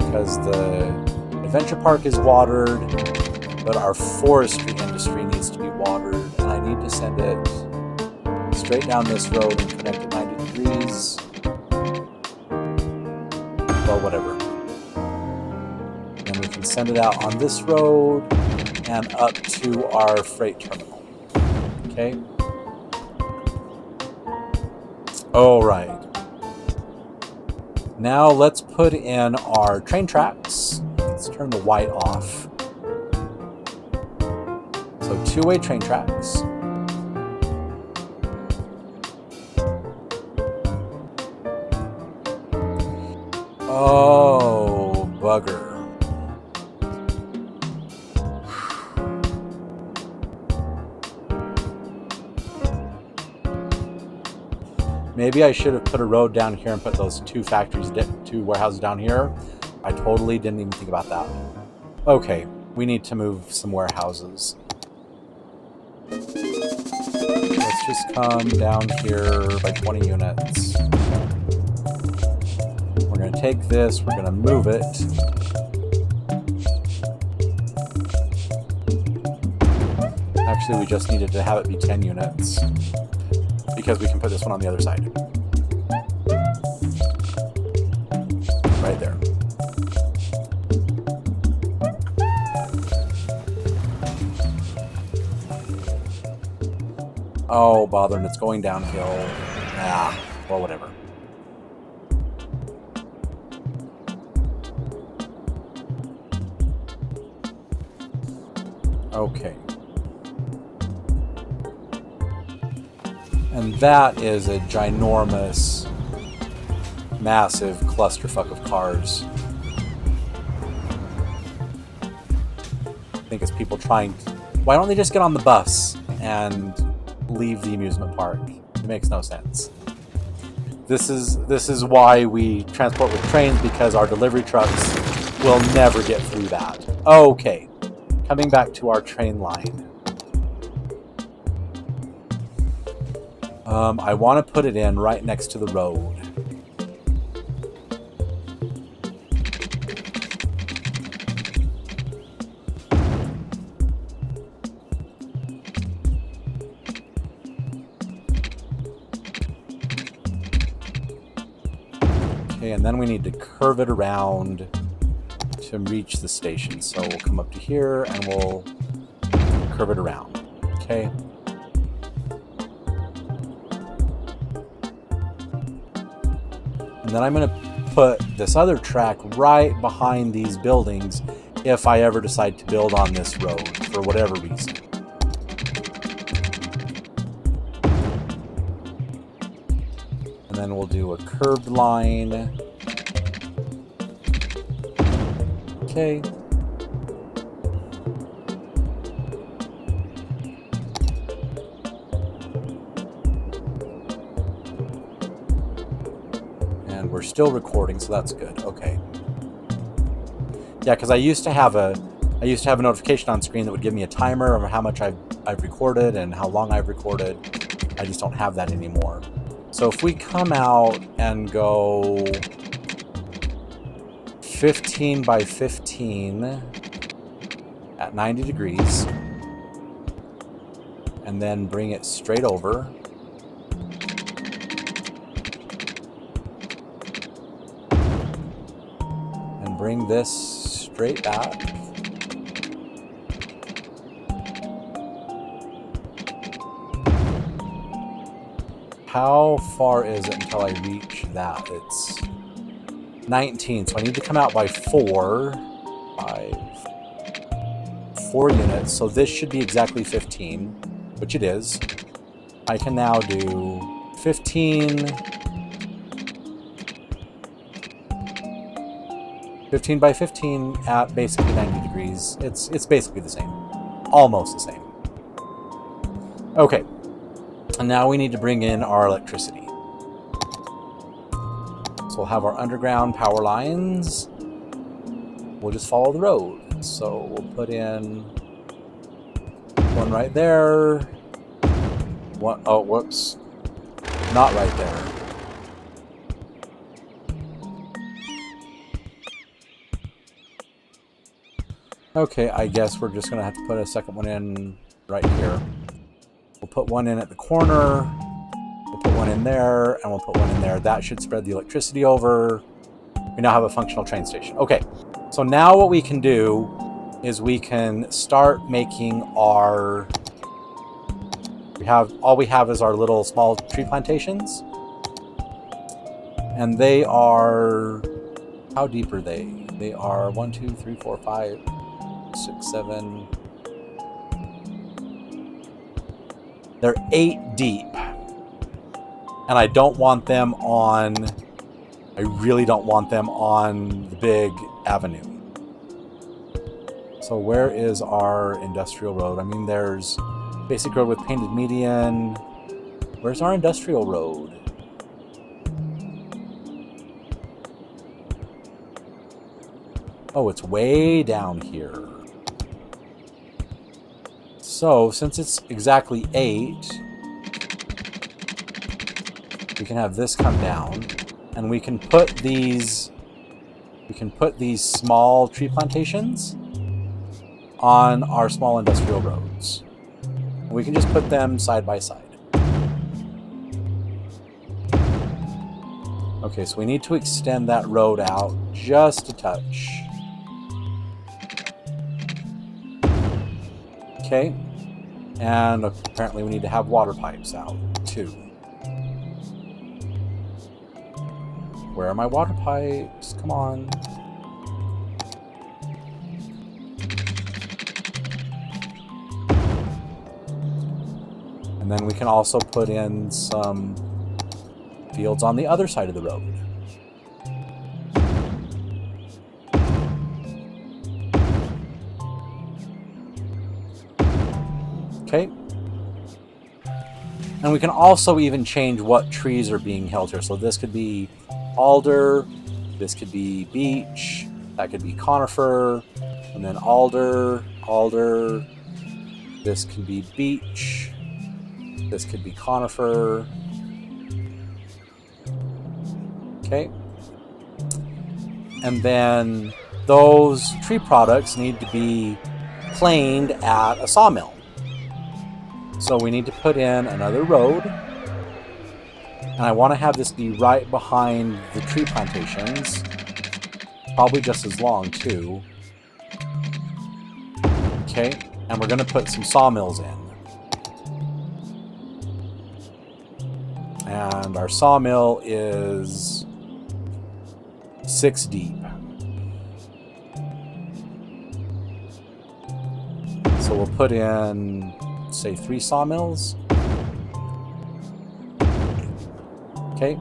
because the adventure park is watered, but our forestry industry needs to be watered, and I need to send it straight down this road and connect at 90 degrees. Well, whatever. And we can send it out on this road and up to our freight terminal. Okay. All right. Now let's put in our train tracks. Let's turn the white off. So 2-way train tracks. Oh, bugger. Maybe I should have put a road down here and put those 2 factories, 2 warehouses down here. I totally didn't even think about that. Okay, we need to move some warehouses. Let's just come down here by 20 units. We're going to take this, we're going to move it. Actually, we just needed to have it be 10 units, because we can put this one on the other side. Right there. Oh, bother, and it's going downhill. Ah, well, whatever. Okay. And that is a ginormous, massive clusterfuck of cars. I think it's people trying to... Why don't they just get on the bus and leave the amusement park? It makes no sense. This is why we transport with trains, because our delivery trucks will never get through that. Okay, coming back to our train line. I want to put it in right next to the road. Okay, and then we need to curve it around to reach the station. So we'll come up to here and we'll curve it around. Okay. And then I'm going to put this other track right behind these buildings if I ever decide to build on this road for whatever reason. And then we'll do a curved line. Okay. And we're still recording, so that's good. Okay. Yeah, because I used to have a notification on screen that would give me a timer of how much I've recorded and how long I've recorded. I just don't have that anymore. So if we come out and go 15 by 15 at 90 degrees, and then bring it straight over. And bring this straight back. How far is it until I reach that? It's 19, so I need to come out by 4 units, so this should be exactly 15, which it is. I can now do 15 by 15 at basically 90 degrees. It's basically the same. Almost the same. Okay. And now we need to bring in our electricity. So we'll have our underground power lines. We'll just follow the road. So we'll put in one right there. One, oh, whoops. Not right there. Okay, I guess we're just going to have to put a second one in right here. We'll put one in at the corner. We'll put one in there, and we'll put one in there. That should spread the electricity over. We now have a functional train station. Okay, so now what we can do is we can start making our... all we have is our little small tree plantations. And they are... How deep are they? They are 1, 2, 3, 4, 5, 6, 7... They're 8 deep. And I don't want them on... I really don't want them on the big avenue. So where is our industrial road? I mean, there's basic road with painted median. Where's our industrial road? Oh, it's way down here. So, since it's exactly 8, we can have this come down, and we can put these small tree plantations on our small industrial roads. We can just put them side by side. Okay, so we need to extend that road out just a touch. Okay, and apparently we need to have water pipes out too. Where are my water pipes? Come on. And then we can also put in some fields on the other side of the road. Okay. And we can also even change what trees are being held here. So this could be alder, this could be beech, that could be conifer, and then alder, alder, this could be beech, this could be conifer. Okay. And then those tree products need to be planed at a sawmill. So we need to put in another road, and I want to have this be right behind the tree plantations, probably just as long too. Okay, and we're going to put some sawmills in. And our sawmill is 6 deep. So we'll put in, say, 3 sawmills. Okay.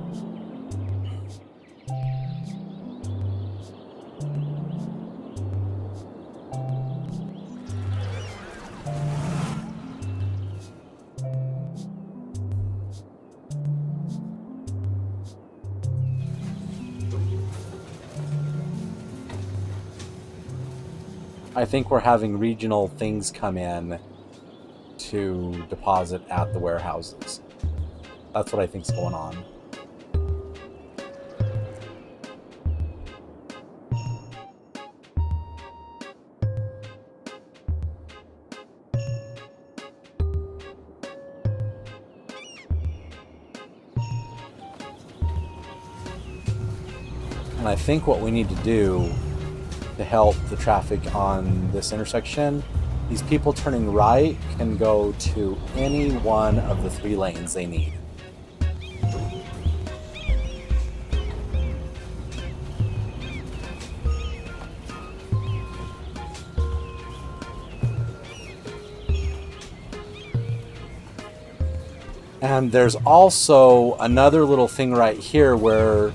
I think we're having regional things come in to deposit at the warehouses. That's what I think's going on. And I think what we need to do to help the traffic on this intersection, these people turning right can go to any one of the 3 lanes they need. And there's also another little thing right here where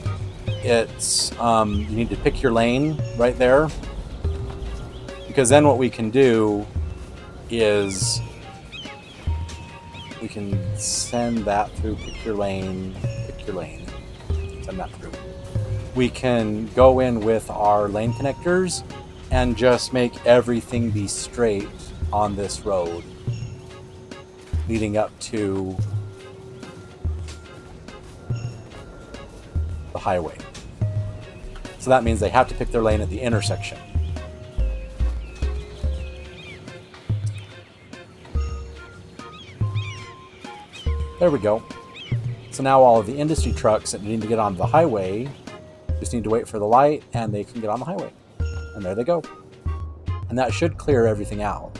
it's you need to pick your lane right there, because then what we can do is we can send that through. Pick your lane, send that through. We can go in with our lane connectors and just make everything be straight on this road leading up to the highway. So that means they have to pick their lane at the intersection. There we go. So now all of the industry trucks that need to get onto the highway just need to wait for the light and they can get on the highway. And there they go. And that should clear everything out.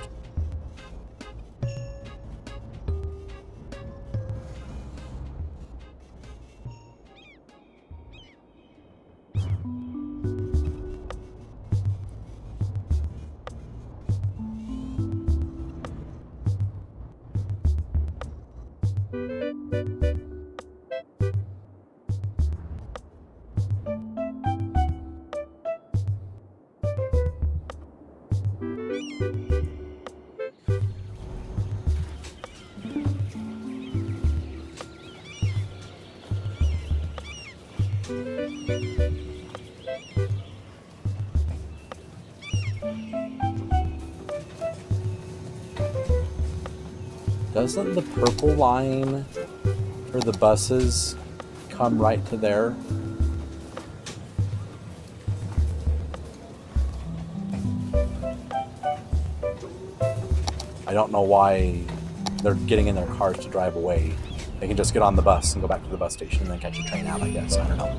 Doesn't the purple line for the buses come right to there? I don't know why they're getting in their cars to drive away. They can just get on the bus and go back to the bus station and then catch a train out, I guess. I don't know.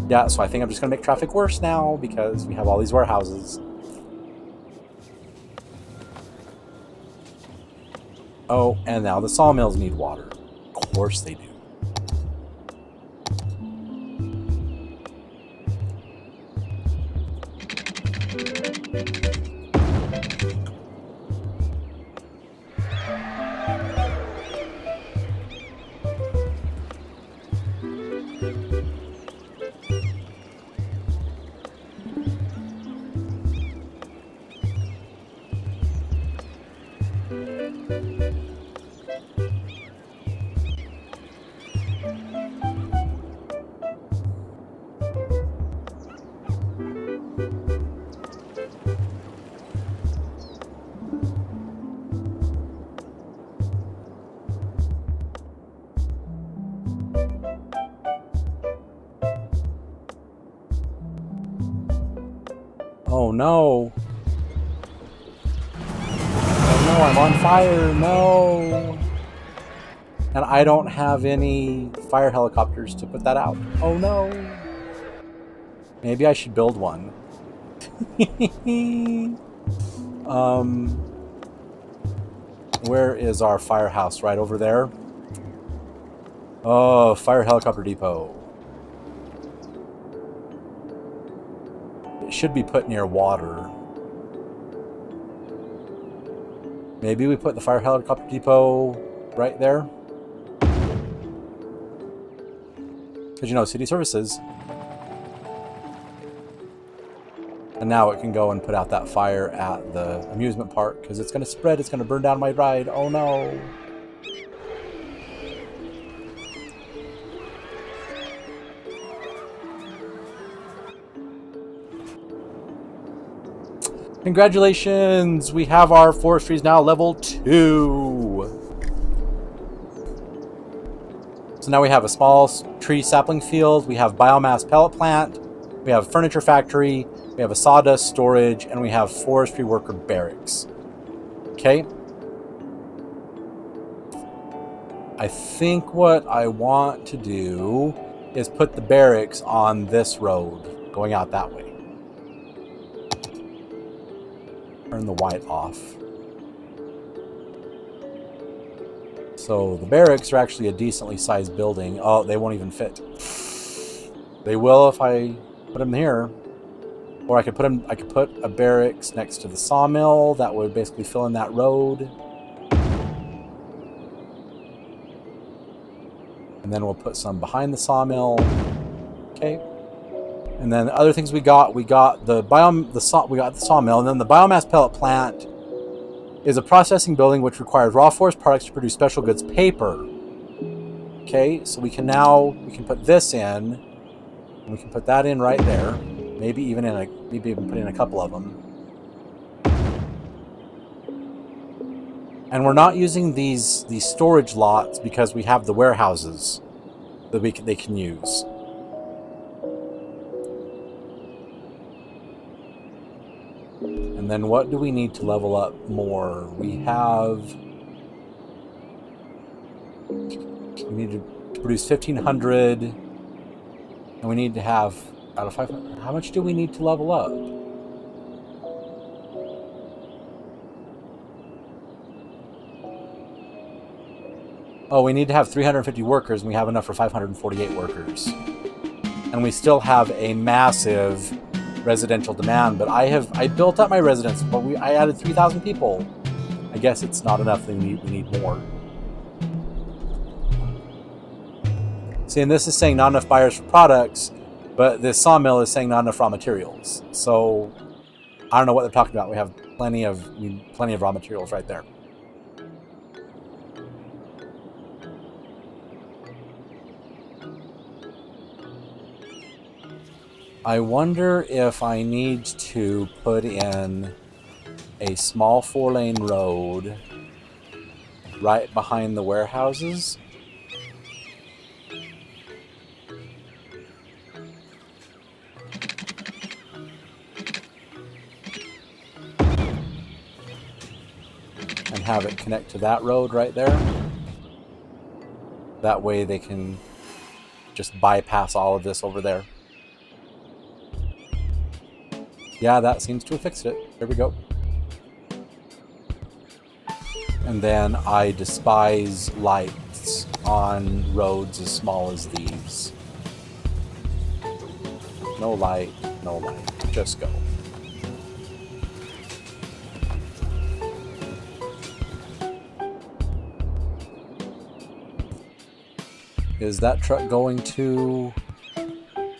Yeah, so I think I'm just going to make traffic worse now because we have all these warehouses. Oh, and now the sawmills need water. Of course they do. Oh no. Oh no, I'm on fire. No. And I don't have any fire helicopters to put that out. Oh no. Maybe I should build one. Where is our firehouse? Right over there. Oh, fire helicopter depot. It should be put near water. Maybe we put the fire helicopter depot right there. Because, you know, city services. And now it can go and put out that fire at the amusement park because it's going to spread. It's going to burn down my ride. Oh no. Congratulations! We have our forestries now level 2. So now we have a small tree sapling field. We have biomass pellet plant. We have furniture factory. We have a sawdust storage, and we have forestry worker barracks. Okay. I think what I want to do is put the barracks on this road, going out that way. Turn the white off. So the barracks are actually a decently sized building. Oh, they won't even fit. They will if I put them here. Or I could put a barracks next to the sawmill that would basically fill in that road. And then we'll put some behind the sawmill. Okay. And then the other things we got the sawmill, and then the biomass pellet plant is a processing building which requires raw forest products to produce special goods paper. Okay, so we can put this in, and we can put that in right there. Maybe even put in a couple of them. And we're not using these storage lots because we have the warehouses that they can use. And then what do we need to level up more? We need to produce 1,500, and we need to have out of 500. How much do we need to level up? Oh, we need to have 350 workers, and we have enough for 548 workers. And we still have a massive residential demand, but I built up my residence, but I added 3,000 people. I guess it's not enough. We need more. See, and this is saying not enough buyers for products, but this sawmill is saying not enough raw materials. So I don't know what they're talking about. We have plenty of raw materials right there. I wonder if I need to put in a small 4-lane road right behind the warehouses. And have it connect to that road right there. That way they can just bypass all of this over there. Yeah, that seems to have fixed it. There we go. And then I despise lights on roads as small as these. No light, no light. Just go. Is that truck going to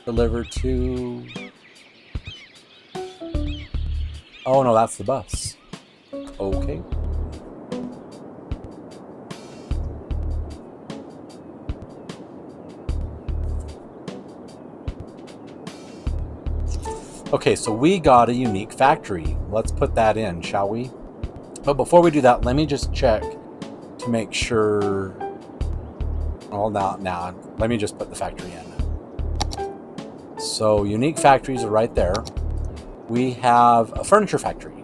deliver to... Oh no, that's the bus. Okay. Okay, so we got a unique factory. Let's put that in, shall we? But before we do that, let me just check to make sure... Oh, now, let me just put the factory in. So, unique factories are right there. We have a furniture factory.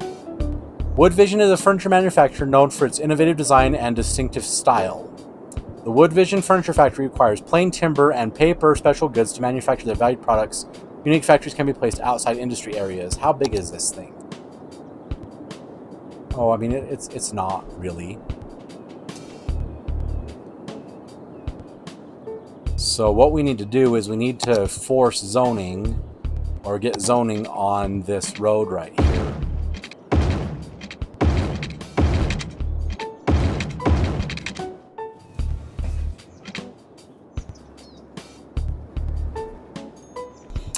Wood Vision is a furniture manufacturer known for its innovative design and distinctive style. The Wood Vision Furniture Factory requires plain timber and paper special goods to manufacture their valued products. Unique factories can be placed outside industry areas. How big is this thing? Oh, I mean, it's not really. So what we need to do is we need to force zoning or get zoning on this road right here.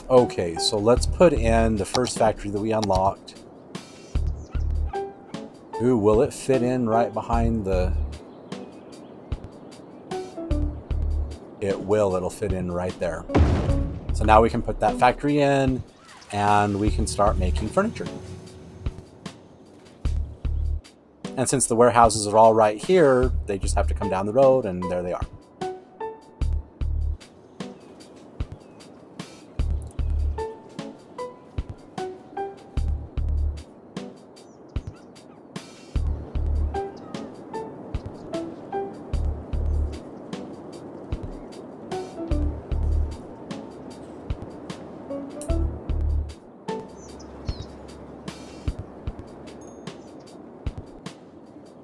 Okay, so let's put in the first factory that we unlocked. Ooh, will it fit in right behind the... It will, it'll fit in right there. So now we can put that factory in and we can start making furniture. And since the warehouses are all right here, they just have to come down the road and there they are.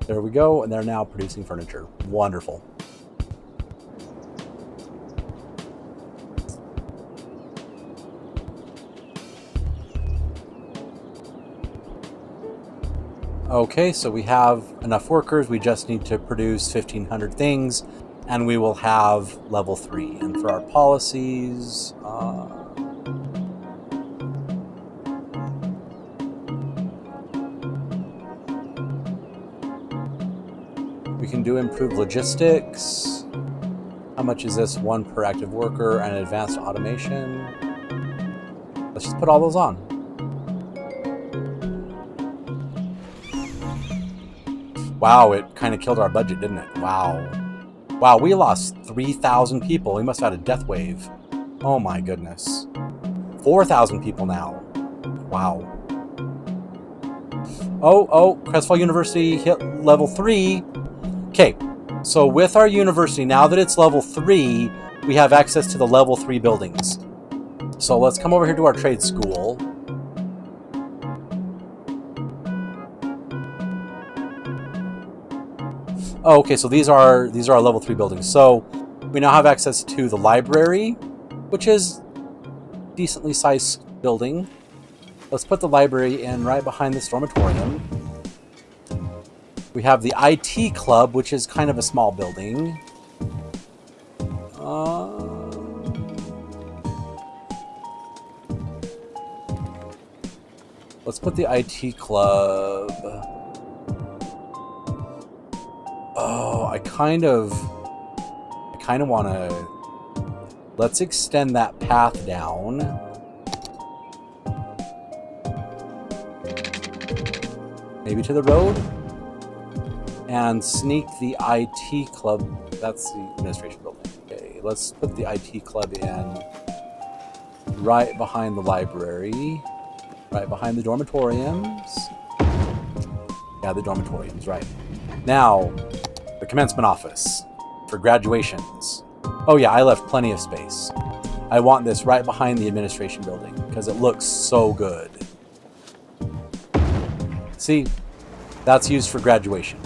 There we go, and they're now producing furniture. Wonderful. Okay, so we have enough workers. We just need to produce 1,500 things, and we will have level 3. And for our policies... we can do improved logistics. How much is this? 1 per active worker and advanced automation. Let's just put all those on. Wow, it kind of killed our budget, didn't it? Wow. Wow, we lost 3,000 people. We must have had a death wave. Oh my goodness. 4,000 people now. Wow. Oh, Crestfall University hit level 3. Okay, so with our university, now that it's level 3, we have access to the level 3 buildings. So let's come over here to our trade school. Oh, okay, so these are our level 3 buildings. So we now have access to the library, which is a decently sized building. Let's put the library in right behind this dormitorium. We have the IT club, which is kind of a small building. Let's put the IT club... Oh, I kind of want to... Let's extend that path down. Maybe to the road? And sneak the IT club. That's the administration building. Okay, let's put the IT club in right behind the library, right behind the dormitoriums. Yeah, the dormitoriums, right. Now, the commencement office for graduations. Oh yeah, I left plenty of space. I want this right behind the administration building because it looks so good. See, that's used for graduation.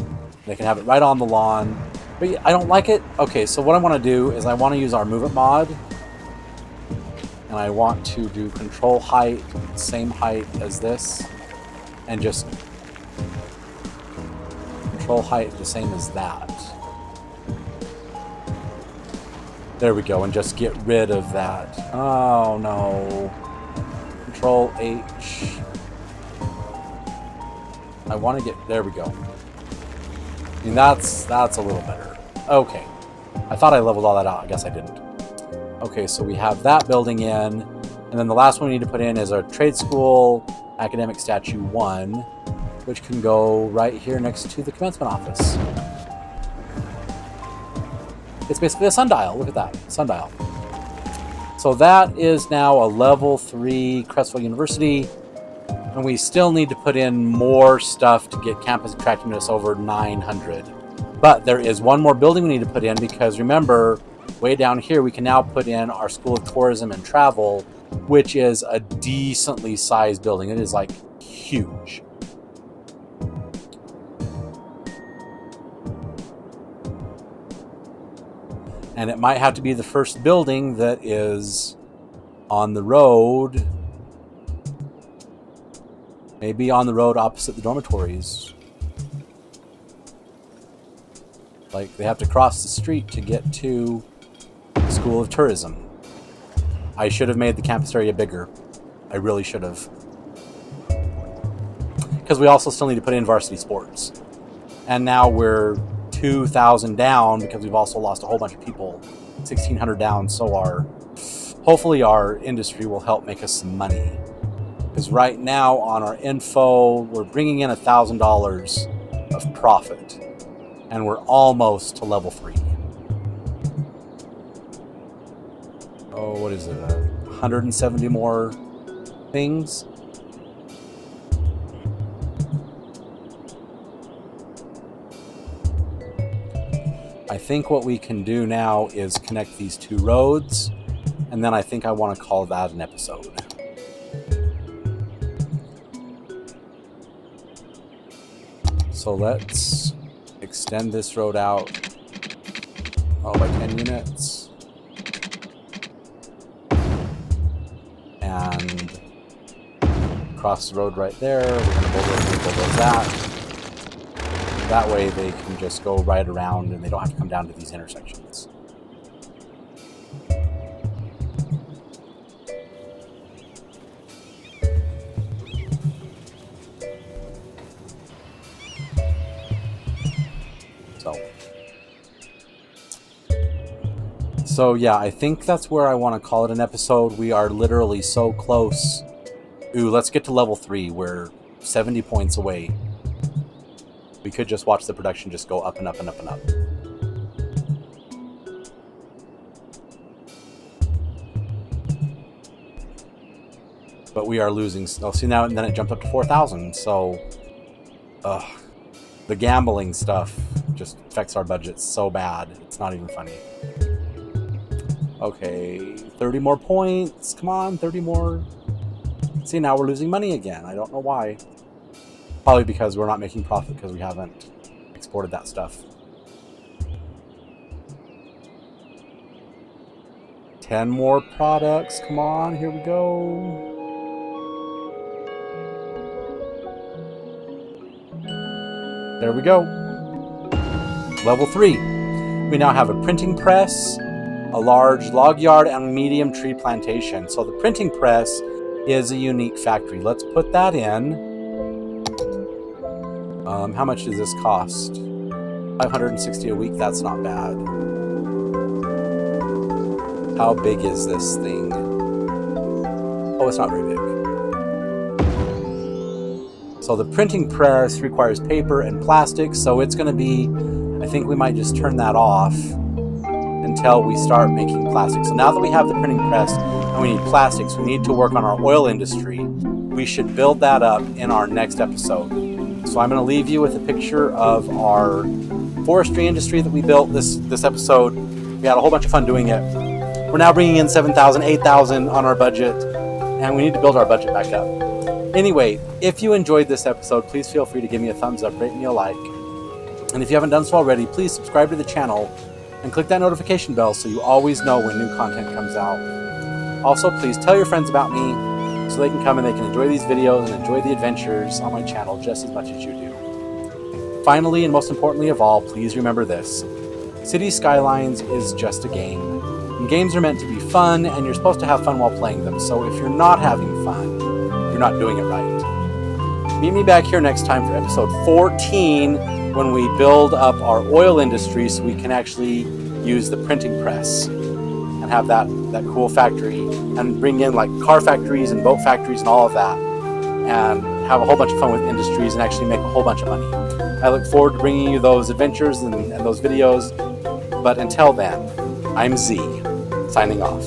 They can have it right on the lawn, but I don't like it. Okay, so what I want to do is I want to use our movement mod, and I want to do control height, same height as this, and just control height the same as that. There we go, and just get rid of that. Oh no. Control H. I want to get, there we go. I mean, that's a little better. Okay. I thought I leveled all that out. I guess I didn't. Okay, so we have that building in. And then the last one we need to put in is our trade school academic statue 1, which can go right here next to the commencement office. It's basically a sundial. Look at that. Sundial. So that is now a level 3 Crestfall University. And we still need to put in more stuff to get campus attractiveness over 900. But there is one more building we need to put in because remember, way down here we can now put in our School of Tourism and Travel, which is a decently sized building. It is like huge. And it might have to be the first building that is on the road. Maybe on the road opposite the dormitories. Like, they have to cross the street to get to the School of Tourism. I should have made the campus area bigger. I really should have. Because we also still need to put in varsity sports. And now we're 2,000 down because we've also lost a whole bunch of people. 1,600 down, so hopefully our industry will help make us some money. Because right now on our info, we're bringing in $1,000 of profit. And we're almost to level 3. Oh, what is it? 170 more things? I think what we can do now is connect these 2 roads, and then I think I want to call that an episode. So let's extend this road out by 10 units. And cross the road right there. We're going to bulldoze that. That way they can just go right around and they don't have to come down to these intersections. So yeah, I think that's where I want to call it an episode. We are literally so close. Ooh, let's get to level 3. We're 70 points away. We could just watch the production just go up and up and up and up. But we are losing. Oh, see now, and then it jumped up to 4,000. So, the gambling stuff just affects our budget so bad. It's not even funny. Okay, 30 more points. Come on, 30 more. See, now we're losing money again. I don't know why. Probably because we're not making profit because we haven't exported that stuff. 10 more products. Come on, here we go. There we go. Level 3. We now have a printing press, a large log yard, and a medium tree plantation. So the printing press is a unique factory. Let's put that in. How much does this cost? 560 a week. That's not bad. How big is this thing? Oh, it's not very big. So the printing press requires paper and plastic, so it's going to be, I think we might just turn that off until we start making plastic. So now that we have the printing press and we need plastics, we need to work on our oil industry. We should build that up in our next episode. So I'm going to leave you with a picture of our forestry industry that we built this episode. We had a whole bunch of fun doing it. We're now bringing in 7,000, 8,000 on our budget, and we need to build our budget back up. Anyway, if you enjoyed this episode, please feel free to give me a thumbs up, rate me a like. And if you haven't done so already, please subscribe to the channel and click that notification bell so you always know when new content comes out. Also, please tell your friends about me so they can come and they can enjoy these videos and enjoy the adventures on my channel just as much as you do. Finally, and most importantly of all, please remember this. City Skylines is just a game. And games are meant to be fun, and you're supposed to have fun while playing them. So if you're not having fun, you're not doing it right. Meet me back here next time for episode 14 when we build up our oil industry so we can actually use the printing press and have that cool factory and bring in like car factories and boat factories and all of that and have a whole bunch of fun with industries and actually make a whole bunch of money. I look forward to bringing you those adventures and those videos. But until then, I'm Z, signing off.